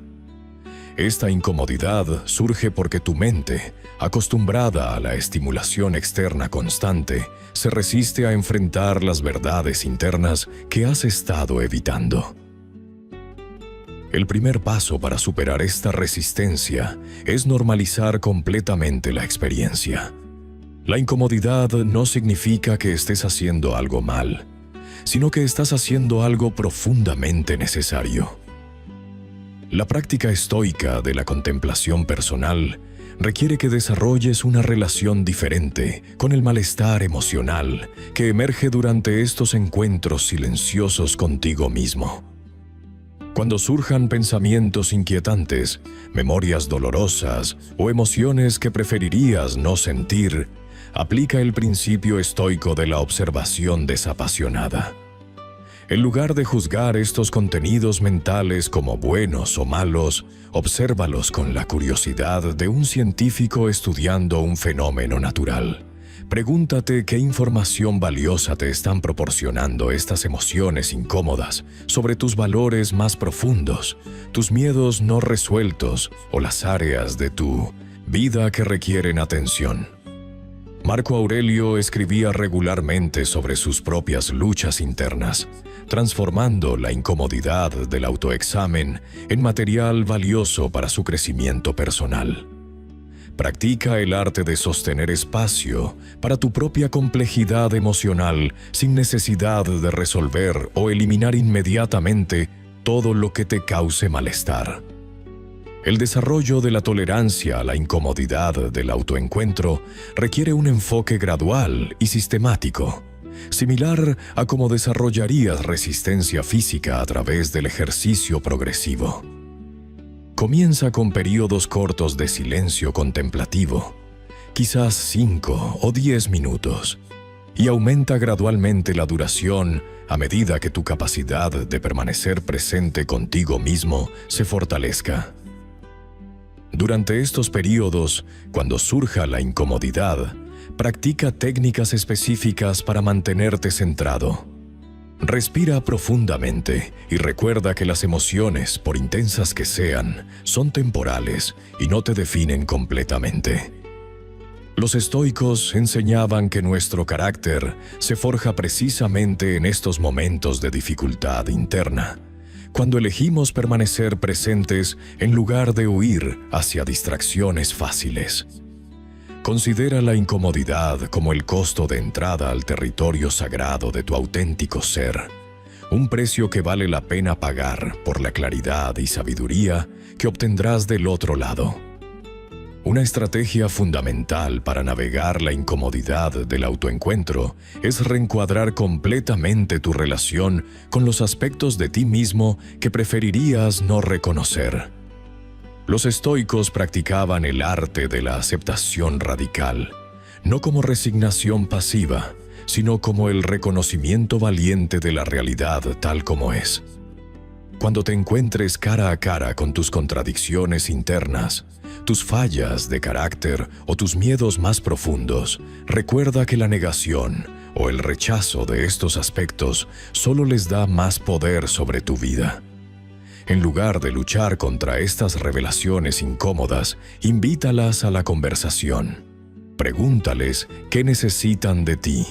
Esta incomodidad surge porque tu mente, acostumbrada a la estimulación externa constante, se resiste a enfrentar las verdades internas que has estado evitando. El primer paso para superar esta resistencia es normalizar completamente la experiencia. La incomodidad no significa que estés haciendo algo mal, sino que estás haciendo algo profundamente necesario. La práctica estoica de la contemplación personal requiere que desarrolles una relación diferente con el malestar emocional que emerge durante estos encuentros silenciosos contigo mismo. Cuando surjan pensamientos inquietantes, memorias dolorosas o emociones que preferirías no sentir, aplica el principio estoico de la observación desapasionada. En lugar de juzgar estos contenidos mentales como buenos o malos, obsérvalos con la curiosidad de un científico estudiando un fenómeno natural. Pregúntate qué información valiosa te están proporcionando estas emociones incómodas sobre tus valores más profundos, tus miedos no resueltos o las áreas de tu vida que requieren atención. Marco Aurelio escribía regularmente sobre sus propias luchas internas, transformando la incomodidad del autoexamen en material valioso para su crecimiento personal. Practica el arte de sostener espacio para tu propia complejidad emocional sin necesidad de resolver o eliminar inmediatamente todo lo que te cause malestar. El desarrollo de la tolerancia a la incomodidad del autoencuentro requiere un enfoque gradual y sistemático, similar a cómo desarrollarías resistencia física a través del ejercicio progresivo. Comienza con períodos cortos de silencio contemplativo, quizás 5 o 10 minutos, y aumenta gradualmente la duración a medida que tu capacidad de permanecer presente contigo mismo se fortalezca. Durante estos períodos, cuando surja la incomodidad, practica técnicas específicas para mantenerte centrado. Respira profundamente y recuerda que las emociones, por intensas que sean, son temporales y no te definen completamente. Los estoicos enseñaban que nuestro carácter se forja precisamente en estos momentos de dificultad interna, cuando elegimos permanecer presentes en lugar de huir hacia distracciones fáciles. Considera la incomodidad como el costo de entrada al territorio sagrado de tu auténtico ser, un precio que vale la pena pagar por la claridad y sabiduría que obtendrás del otro lado. Una estrategia fundamental para navegar la incomodidad del autoencuentro es reencuadrar completamente tu relación con los aspectos de ti mismo que preferirías no reconocer. Los estoicos practicaban el arte de la aceptación radical, no como resignación pasiva, sino como el reconocimiento valiente de la realidad tal como es. Cuando te encuentres cara a cara con tus contradicciones internas, tus fallas de carácter o tus miedos más profundos, recuerda que la negación o el rechazo de estos aspectos solo les da más poder sobre tu vida. En lugar de luchar contra estas revelaciones incómodas, invítalas a la conversación. Pregúntales qué necesitan de ti,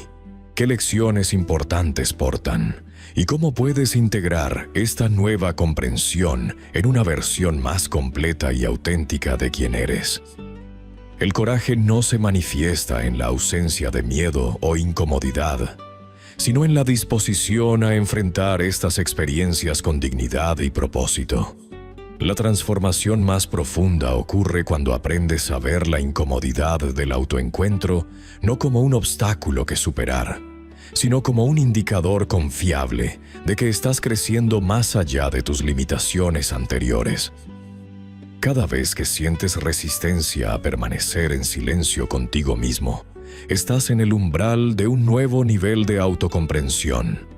qué lecciones importantes portan y cómo puedes integrar esta nueva comprensión en una versión más completa y auténtica de quién eres. El coraje no se manifiesta en la ausencia de miedo o incomodidad, sino en la disposición a enfrentar estas experiencias con dignidad y propósito. La transformación más profunda ocurre cuando aprendes a ver la incomodidad del autoencuentro no como un obstáculo que superar, sino como un indicador confiable de que estás creciendo más allá de tus limitaciones anteriores. Cada vez que sientes resistencia a permanecer en silencio contigo mismo, estás en el umbral de un nuevo nivel de autocomprensión.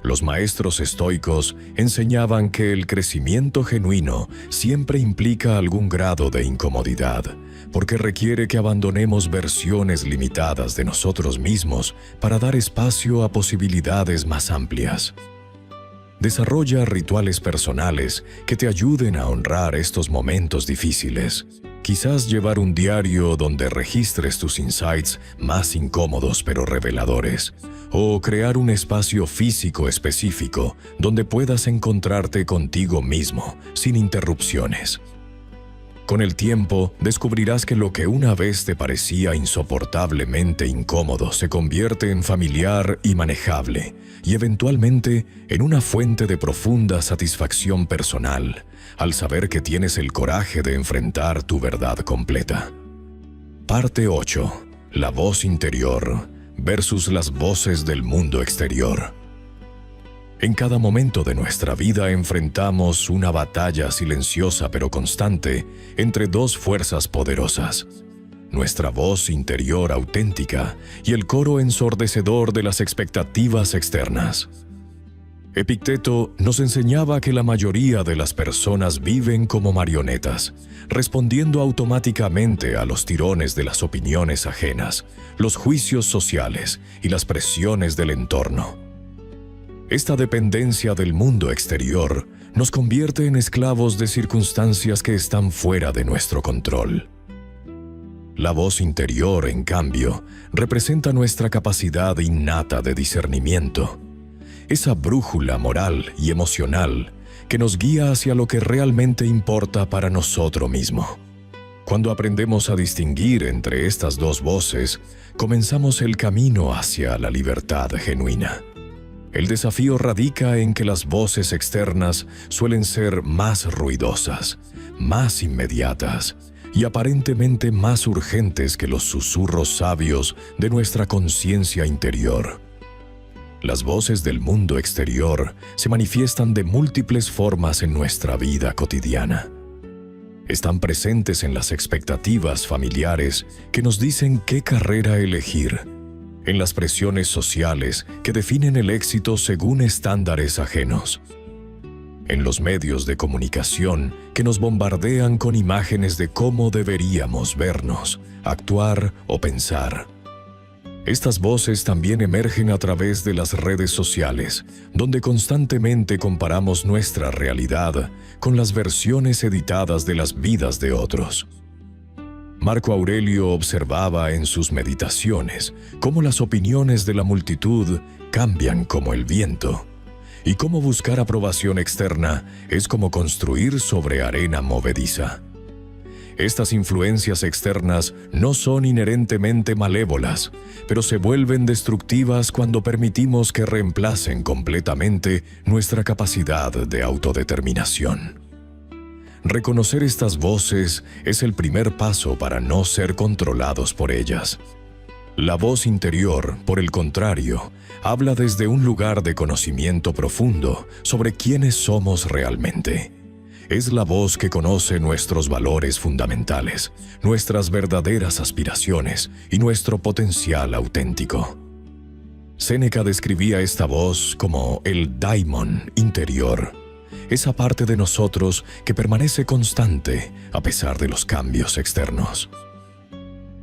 Los maestros estoicos enseñaban que el crecimiento genuino siempre implica algún grado de incomodidad, porque requiere que abandonemos versiones limitadas de nosotros mismos para dar espacio a posibilidades más amplias. Desarrolla rituales personales que te ayuden a honrar estos momentos difíciles. Quizás llevar un diario donde registres tus insights más incómodos pero reveladores, o crear un espacio físico específico donde puedas encontrarte contigo mismo sin interrupciones. Con el tiempo, descubrirás que lo que una vez te parecía insoportablemente incómodo se convierte en familiar y manejable, y eventualmente en una fuente de profunda satisfacción personal, al saber que tienes el coraje de enfrentar tu verdad completa. Parte 8. La voz interior versus las voces del mundo exterior. En cada momento de nuestra vida enfrentamos una batalla silenciosa pero constante entre dos fuerzas poderosas: nuestra voz interior auténtica y el coro ensordecedor de las expectativas externas. Epicteto nos enseñaba que la mayoría de las personas viven como marionetas, respondiendo automáticamente a los tirones de las opiniones ajenas, los juicios sociales y las presiones del entorno. Esta dependencia del mundo exterior nos convierte en esclavos de circunstancias que están fuera de nuestro control. La voz interior, en cambio, representa nuestra capacidad innata de discernimiento, esa brújula moral y emocional que nos guía hacia lo que realmente importa para nosotros mismos. Cuando aprendemos a distinguir entre estas dos voces, comenzamos el camino hacia la libertad genuina. El desafío radica en que las voces externas suelen ser más ruidosas, más inmediatas y aparentemente más urgentes que los susurros sabios de nuestra conciencia interior. Las voces del mundo exterior se manifiestan de múltiples formas en nuestra vida cotidiana. Están presentes en las expectativas familiares que nos dicen qué carrera elegir, en las presiones sociales que definen el éxito según estándares ajenos, en los medios de comunicación que nos bombardean con imágenes de cómo deberíamos vernos, actuar o pensar. Estas voces también emergen a través de las redes sociales, donde constantemente comparamos nuestra realidad con las versiones editadas de las vidas de otros. Marco Aurelio observaba en sus meditaciones cómo las opiniones de la multitud cambian como el viento, y cómo buscar aprobación externa es como construir sobre arena movediza. Estas influencias externas no son inherentemente malévolas, pero se vuelven destructivas cuando permitimos que reemplacen completamente nuestra capacidad de autodeterminación. Reconocer estas voces es el primer paso para no ser controlados por ellas. La voz interior, por el contrario, habla desde un lugar de conocimiento profundo sobre quiénes somos realmente. Es la voz que conoce nuestros valores fundamentales, nuestras verdaderas aspiraciones y nuestro potencial auténtico. Séneca describía esta voz como el daimon interior, esa parte de nosotros que permanece constante a pesar de los cambios externos.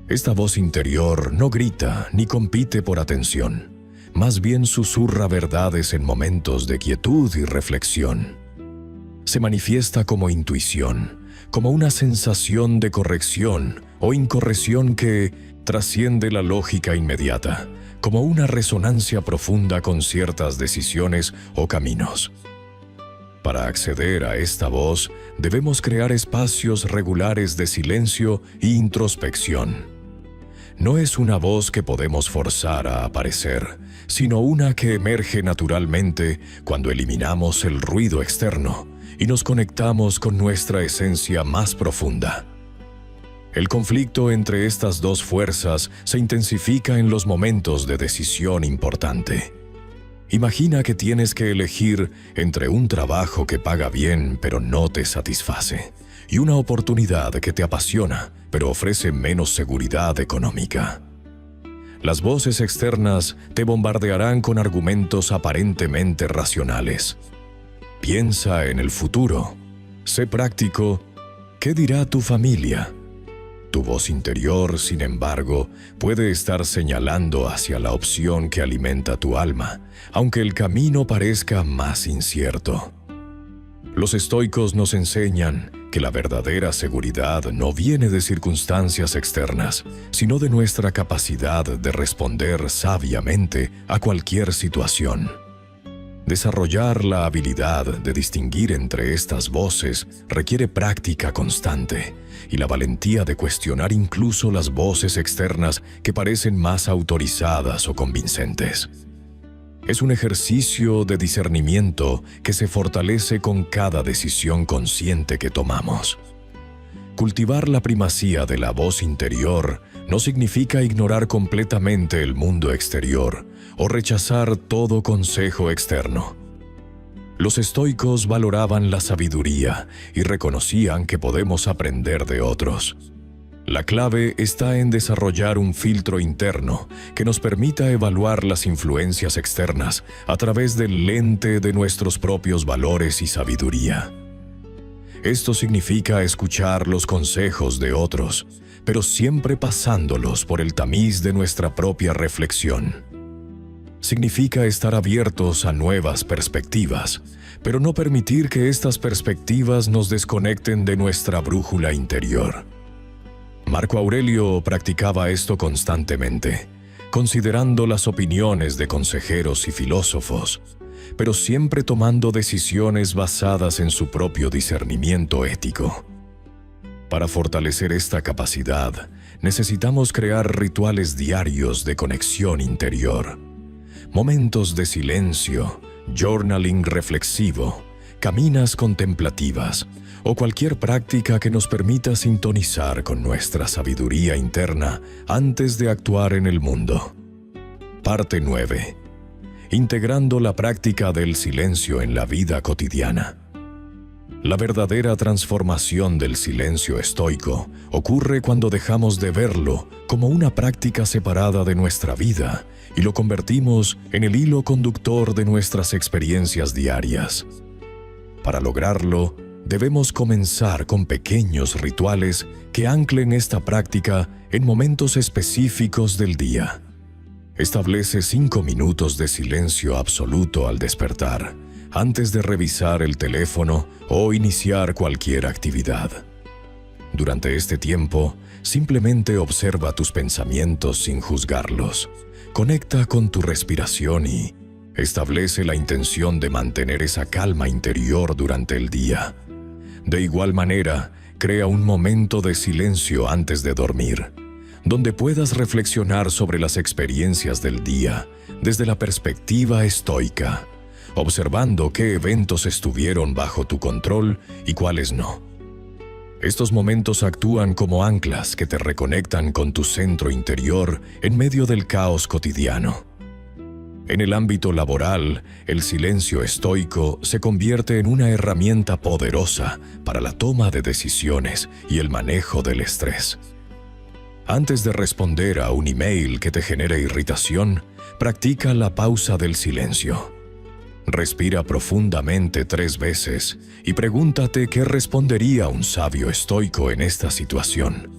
Esta voz interior no grita ni compite por atención, más bien susurra verdades en momentos de quietud y reflexión. Se manifiesta como intuición, como una sensación de corrección o incorrección que trasciende la lógica inmediata, como una resonancia profunda con ciertas decisiones o caminos. Para acceder a esta voz, debemos crear espacios regulares de silencio e introspección. No es una voz que podemos forzar a aparecer, sino una que emerge naturalmente cuando eliminamos el ruido externo y nos conectamos con nuestra esencia más profunda. El conflicto entre estas dos fuerzas se intensifica en los momentos de decisión importante. Imagina que tienes que elegir entre un trabajo que paga bien pero no te satisface y una oportunidad que te apasiona pero ofrece menos seguridad económica. Las voces externas te bombardearán con argumentos aparentemente racionales. Piensa en el futuro. Sé práctico. ¿Qué dirá tu familia? Tu voz interior, sin embargo, puede estar señalando hacia la opción que alimenta tu alma, aunque el camino parezca más incierto. Los estoicos nos enseñan que la verdadera seguridad no viene de circunstancias externas, sino de nuestra capacidad de responder sabiamente a cualquier situación. Desarrollar la habilidad de distinguir entre estas voces requiere práctica constante y la valentía de cuestionar incluso las voces externas que parecen más autorizadas o convincentes. Es un ejercicio de discernimiento que se fortalece con cada decisión consciente que tomamos. Cultivar la primacía de la voz interior no significa ignorar completamente el mundo exterior o rechazar todo consejo externo. Los estoicos valoraban la sabiduría y reconocían que podemos aprender de otros. La clave está en desarrollar un filtro interno que nos permita evaluar las influencias externas a través del lente de nuestros propios valores y sabiduría. Esto significa escuchar los consejos de otros, pero siempre pasándolos por el tamiz de nuestra propia reflexión. Significa estar abiertos a nuevas perspectivas, pero no permitir que estas perspectivas nos desconecten de nuestra brújula interior. Marco Aurelio practicaba esto constantemente, considerando las opiniones de consejeros y filósofos, pero siempre tomando decisiones basadas en su propio discernimiento ético. Para fortalecer esta capacidad, necesitamos crear rituales diarios de conexión interior. Momentos de silencio, journaling reflexivo, caminatas contemplativas o cualquier práctica que nos permita sintonizar con nuestra sabiduría interna antes de actuar en el mundo. Parte 9. Integrando la práctica del silencio en la vida cotidiana. La verdadera transformación del silencio estoico ocurre cuando dejamos de verlo como una práctica separada de nuestra vida y lo convertimos en el hilo conductor de nuestras experiencias diarias. Para lograrlo, debemos comenzar con pequeños rituales que anclen esta práctica en momentos específicos del día. Establece 5 minutos de silencio absoluto al despertar, antes de revisar el teléfono o iniciar cualquier actividad. Durante este tiempo, simplemente observa tus pensamientos sin juzgarlos. Conecta con tu respiración y establece la intención de mantener esa calma interior durante el día. De igual manera, crea un momento de silencio antes de dormir, donde puedas reflexionar sobre las experiencias del día desde la perspectiva estoica, observando qué eventos estuvieron bajo tu control y cuáles no. Estos momentos actúan como anclas que te reconectan con tu centro interior en medio del caos cotidiano. En el ámbito laboral, el silencio estoico se convierte en una herramienta poderosa para la toma de decisiones y el manejo del estrés. Antes de responder a un email que te genere irritación, practica la pausa del silencio. Respira profundamente 3 veces y pregúntate qué respondería un sabio estoico en esta situación.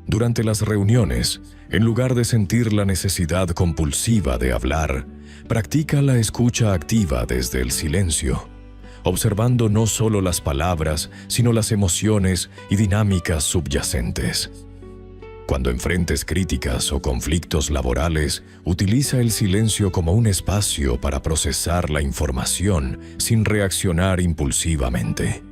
Durante las reuniones, en lugar de sentir la necesidad compulsiva de hablar, practica la escucha activa desde el silencio, observando no solo las palabras, sino las emociones y dinámicas subyacentes. Cuando enfrentes críticas o conflictos laborales, utiliza el silencio como un espacio para procesar la información sin reaccionar impulsivamente.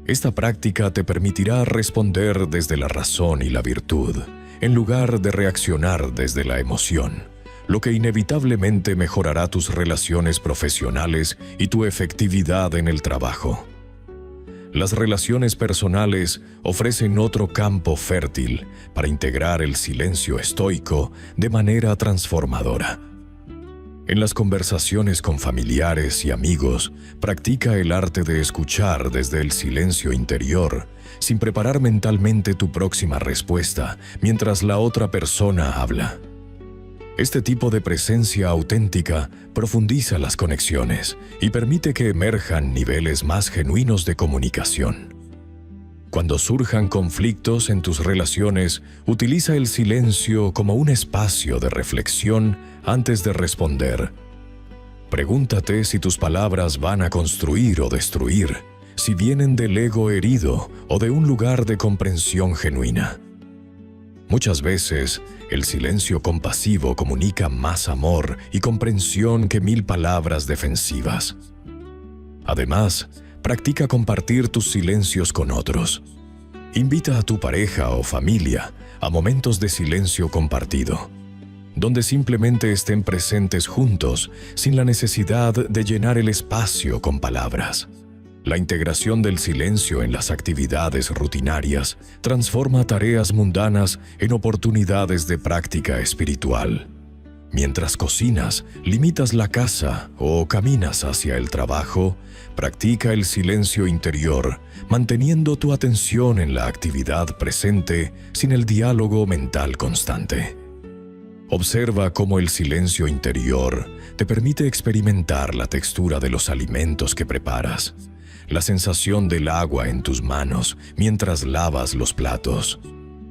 Esta práctica te permitirá responder desde la razón y la virtud, en lugar de reaccionar desde la emoción, lo que inevitablemente mejorará tus relaciones profesionales y tu efectividad en el trabajo. Las relaciones personales ofrecen otro campo fértil para integrar el silencio estoico de manera transformadora. En las conversaciones con familiares y amigos, practica el arte de escuchar desde el silencio interior, sin preparar mentalmente tu próxima respuesta mientras la otra persona habla. Este tipo de presencia auténtica profundiza las conexiones y permite que emerjan niveles más genuinos de comunicación. Cuando surjan conflictos en tus relaciones, utiliza el silencio como un espacio de reflexión antes de responder. Pregúntate si tus palabras van a construir o destruir, si vienen del ego herido o de un lugar de comprensión genuina. Muchas veces, el silencio compasivo comunica más amor y comprensión que 1000 palabras defensivas. Además, practica compartir tus silencios con otros. Invita a tu pareja o familia a momentos de silencio compartido, donde simplemente estén presentes juntos sin la necesidad de llenar el espacio con palabras. La integración del silencio en las actividades rutinarias transforma tareas mundanas en oportunidades de práctica espiritual. Mientras cocinas, limitas la casa o caminas hacia el trabajo, practica el silencio interior, manteniendo tu atención en la actividad presente sin el diálogo mental constante. Observa cómo el silencio interior te permite experimentar la textura de los alimentos que preparas, la sensación del agua en tus manos mientras lavas los platos,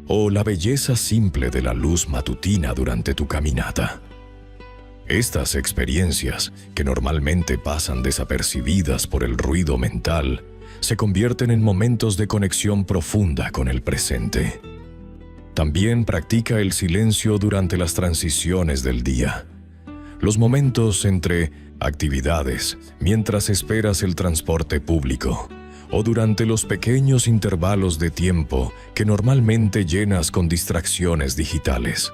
o la belleza simple de la luz matutina durante tu caminata. Estas experiencias, que normalmente pasan desapercibidas por el ruido mental, se convierten en momentos de conexión profunda con el presente. También practica el silencio durante las transiciones del día. Los momentos entre actividades, mientras esperas el transporte público, o durante los pequeños intervalos de tiempo que normalmente llenas con distracciones digitales.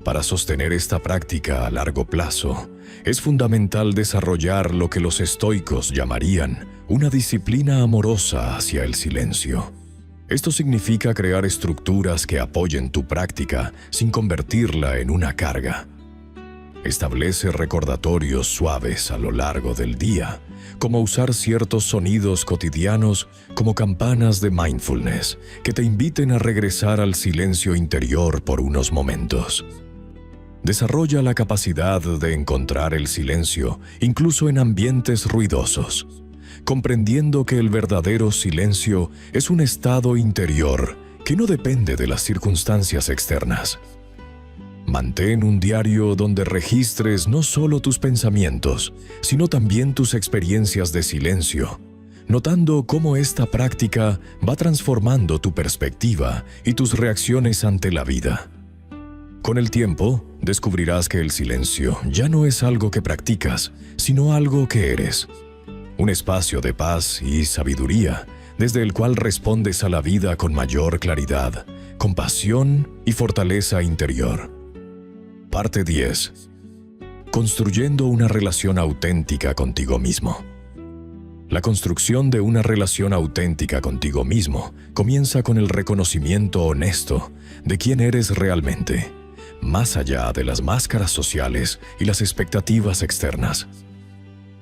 Para sostener esta práctica a largo plazo, es fundamental desarrollar lo que los estoicos llamarían una disciplina amorosa hacia el silencio. Esto significa crear estructuras que apoyen tu práctica sin convertirla en una carga. Establece recordatorios suaves a lo largo del día, como usar ciertos sonidos cotidianos como campanas de mindfulness que te inviten a regresar al silencio interior por unos momentos. Desarrolla la capacidad de encontrar el silencio incluso en ambientes ruidosos, comprendiendo que el verdadero silencio es un estado interior que no depende de las circunstancias externas. Mantén un diario donde registres no solo tus pensamientos, sino también tus experiencias de silencio, notando cómo esta práctica va transformando tu perspectiva y tus reacciones ante la vida. Con el tiempo, descubrirás que el silencio ya no es algo que practicas, sino algo que eres. Un espacio de paz y sabiduría, desde el cual respondes a la vida con mayor claridad, compasión y fortaleza interior. Parte 10. Construyendo una relación auténtica contigo mismo. La construcción de una relación auténtica contigo mismo comienza con el reconocimiento honesto de quién eres realmente, más allá de las máscaras sociales y las expectativas externas.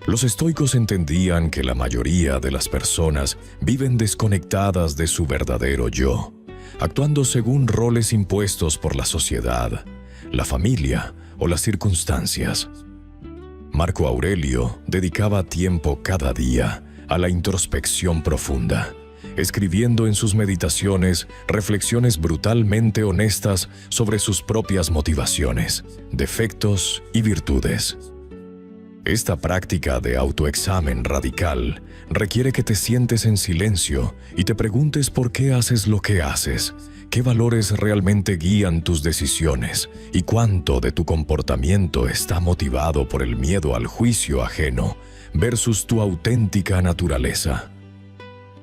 Los estoicos entendían que la mayoría de las personas viven desconectadas de su verdadero yo, actuando según roles impuestos por la sociedad, la familia o las circunstancias. Marco Aurelio dedicaba tiempo cada día a la introspección profunda, escribiendo en sus meditaciones reflexiones brutalmente honestas sobre sus propias motivaciones, defectos y virtudes. Esta práctica de autoexamen radical requiere que te sientes en silencio y te preguntes por qué haces lo que haces, qué valores realmente guían tus decisiones y cuánto de tu comportamiento está motivado por el miedo al juicio ajeno versus tu auténtica naturaleza.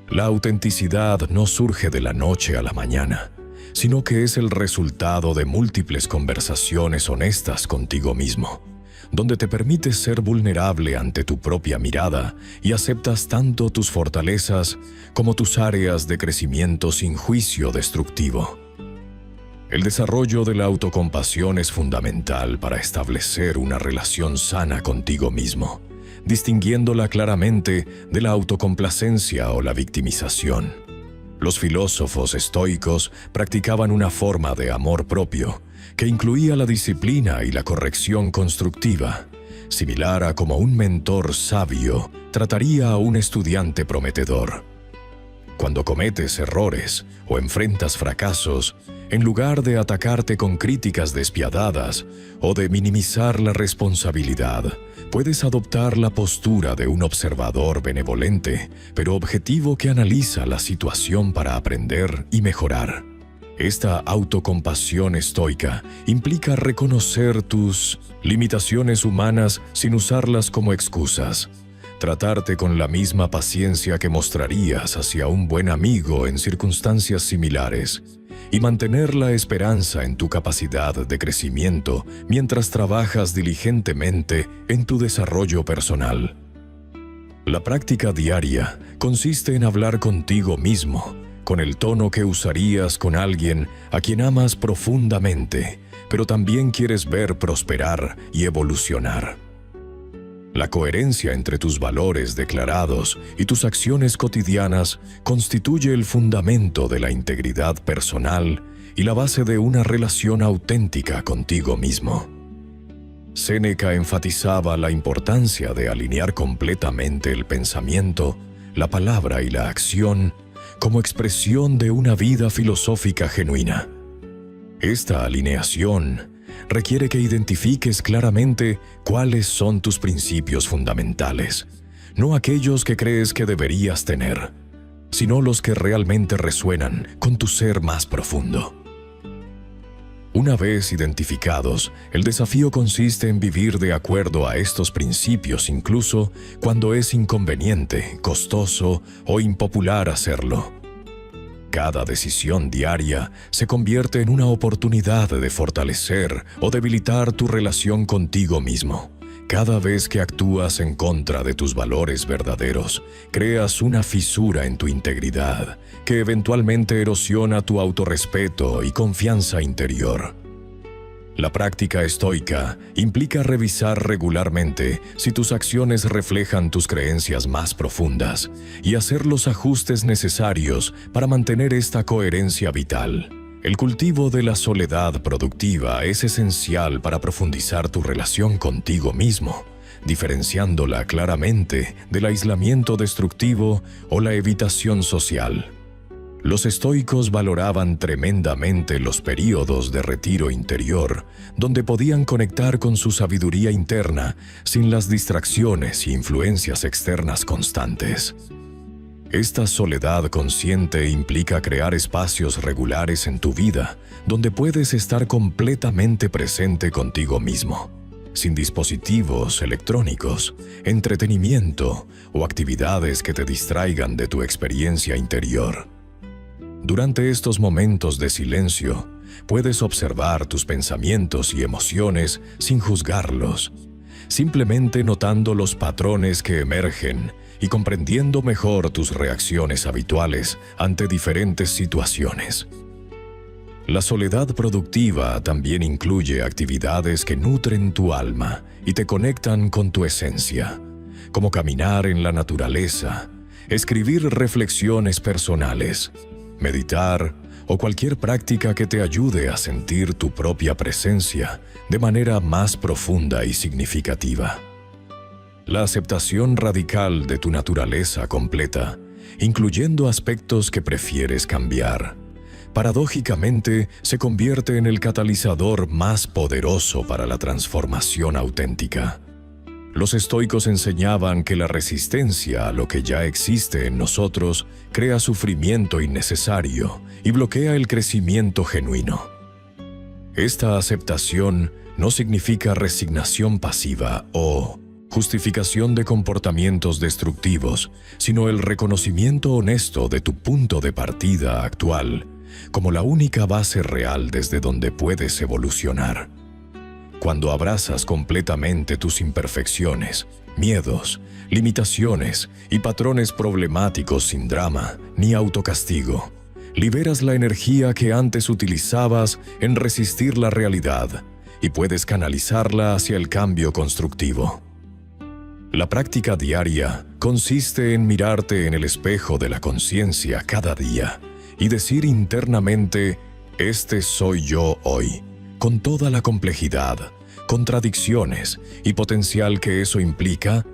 La autenticidad no surge de la noche a la mañana, sino que es el resultado de múltiples conversaciones honestas contigo mismo, donde te permites ser vulnerable ante tu propia mirada y aceptas tanto tus fortalezas como tus áreas de crecimiento sin juicio destructivo. El desarrollo de la autocompasión es fundamental para establecer una relación sana contigo mismo, distinguiéndola claramente de la autocomplacencia o la victimización. Los filósofos estoicos practicaban una forma de amor propio que incluía la disciplina y la corrección constructiva, similar a como un mentor sabio trataría a un estudiante prometedor. Cuando cometes errores o enfrentas fracasos, en lugar de atacarte con críticas despiadadas o de minimizar la responsabilidad, puedes adoptar la postura de un observador benevolente, pero objetivo que analiza la situación para aprender y mejorar. Esta autocompasión estoica implica reconocer tus limitaciones humanas sin usarlas como excusas, tratarte con la misma paciencia que mostrarías hacia un buen amigo en circunstancias similares, y mantener la esperanza en tu capacidad de crecimiento mientras trabajas diligentemente en tu desarrollo personal. La práctica diaria consiste en hablar contigo mismo, con el tono que usarías con alguien a quien amas profundamente, pero también quieres ver prosperar y evolucionar. La coherencia entre tus valores declarados y tus acciones cotidianas constituye el fundamento de la integridad personal y la base de una relación auténtica contigo mismo. Séneca enfatizaba la importancia de alinear completamente el pensamiento, la palabra y la acción como expresión de una vida filosófica genuina. Esta alineación requiere que identifiques claramente cuáles son tus principios fundamentales, no aquellos que crees que deberías tener, sino los que realmente resuenan con tu ser más profundo. Una vez identificados, el desafío consiste en vivir de acuerdo a estos principios incluso cuando es inconveniente, costoso o impopular hacerlo. Cada decisión diaria se convierte en una oportunidad de fortalecer o debilitar tu relación contigo mismo. Cada vez que actúas en contra de tus valores verdaderos, creas una fisura en tu integridad que eventualmente erosiona tu autorrespeto y confianza interior. La práctica estoica implica revisar regularmente si tus acciones reflejan tus creencias más profundas y hacer los ajustes necesarios para mantener esta coherencia vital. El cultivo de la soledad productiva es esencial para profundizar tu relación contigo mismo, diferenciándola claramente del aislamiento destructivo o la evitación social. Los estoicos valoraban tremendamente los períodos de retiro interior, donde podían conectar con su sabiduría interna sin las distracciones e influencias externas constantes. Esta soledad consciente implica crear espacios regulares en tu vida, donde puedes estar completamente presente contigo mismo, sin dispositivos electrónicos, entretenimiento o actividades que te distraigan de tu experiencia interior. Durante estos momentos de silencio, puedes observar tus pensamientos y emociones sin juzgarlos, simplemente notando los patrones que emergen y comprendiendo mejor tus reacciones habituales ante diferentes situaciones. La soledad productiva también incluye actividades que nutren tu alma y te conectan con tu esencia, como caminar en la naturaleza, escribir reflexiones personales, meditar o cualquier práctica que te ayude a sentir tu propia presencia de manera más profunda y significativa. La aceptación radical de tu naturaleza completa, incluyendo aspectos que prefieres cambiar, paradójicamente se convierte en el catalizador más poderoso para la transformación auténtica. Los estoicos enseñaban que la resistencia a lo que ya existe en nosotros crea sufrimiento innecesario y bloquea el crecimiento genuino. Esta aceptación no significa resignación pasiva o justificación de comportamientos destructivos, sino el reconocimiento honesto de tu punto de partida actual como la única base real desde donde puedes evolucionar. Cuando abrazas completamente tus imperfecciones, miedos, limitaciones y patrones problemáticos sin drama ni autocastigo, liberas la energía que antes utilizabas en resistir la realidad y puedes canalizarla hacia el cambio constructivo. La práctica diaria consiste en mirarte en el espejo de la conciencia cada día y decir internamente: «Este soy yo hoy, con toda la complejidad, contradicciones y potencial que eso implica,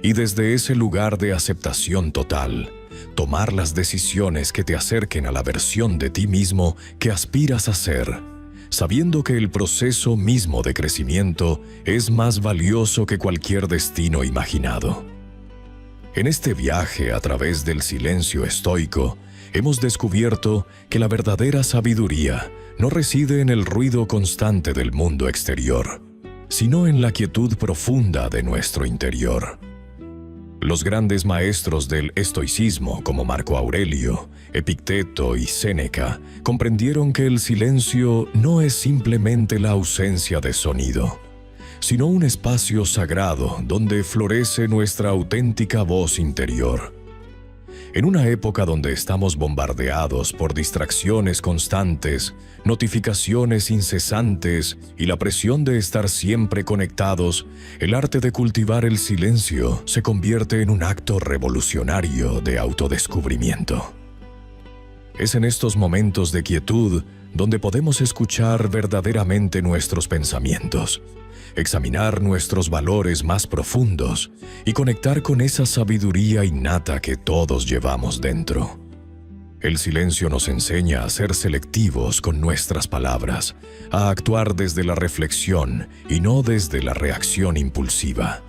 y desde ese lugar de aceptación total, tomar las decisiones que te acerquen a la versión de ti mismo que aspiras a ser, sabiendo que el proceso mismo de crecimiento es más valioso que cualquier destino imaginado. En este viaje a través del silencio estoico, hemos descubierto que la verdadera sabiduría no reside en el ruido constante del mundo exterior, sino en la quietud profunda de nuestro interior. Los grandes maestros del estoicismo como Marco Aurelio, Epicteto y Séneca comprendieron que el silencio no es simplemente la ausencia de sonido, sino un espacio sagrado donde florece nuestra auténtica voz interior. En una época donde estamos bombardeados por distracciones constantes, notificaciones incesantes y la presión de estar siempre conectados, el arte de cultivar el silencio se convierte en un acto revolucionario de autodescubrimiento. Es en estos momentos de quietud donde podemos escuchar verdaderamente nuestros pensamientos, examinar nuestros valores más profundos y conectar con esa sabiduría innata que todos llevamos dentro. El silencio nos enseña a ser selectivos con nuestras palabras, a actuar desde la reflexión y no desde la reacción impulsiva.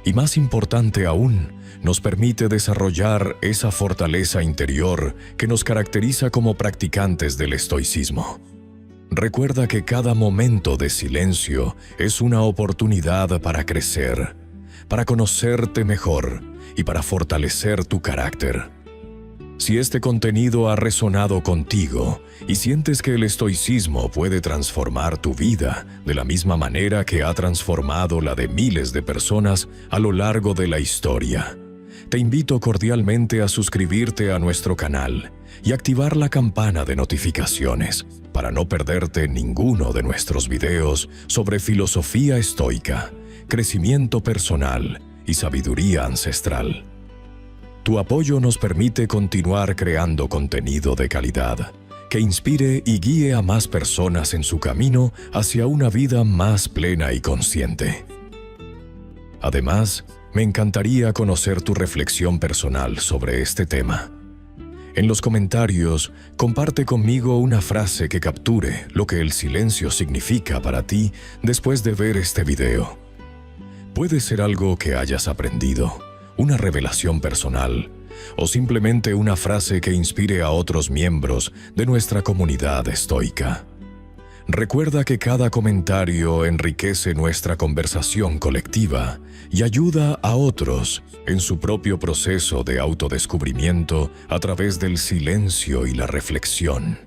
Y más importante aún, nos permite desarrollar esa fortaleza interior que nos caracteriza como practicantes del estoicismo. Recuerda que cada momento de silencio es una oportunidad para crecer, para conocerte mejor y para fortalecer tu carácter. Si este contenido ha resonado contigo y sientes que el estoicismo puede transformar tu vida de la misma manera que ha transformado la de miles de personas a lo largo de la historia, te invito cordialmente a suscribirte a nuestro canal y activar la campana de notificaciones para no perderte ninguno de nuestros videos sobre filosofía estoica, crecimiento personal y sabiduría ancestral. Tu apoyo nos permite continuar creando contenido de calidad que inspire y guíe a más personas en su camino hacia una vida más plena y consciente. Además, me encantaría conocer tu reflexión personal sobre este tema. En los comentarios, comparte conmigo una frase que capture lo que el silencio significa para ti después de ver este video. Puede ser algo que hayas aprendido, una revelación personal, o simplemente una frase que inspire a otros miembros de nuestra comunidad estoica. Recuerda que cada comentario enriquece nuestra conversación colectiva y ayuda a otros en su propio proceso de autodescubrimiento a través del silencio y la reflexión.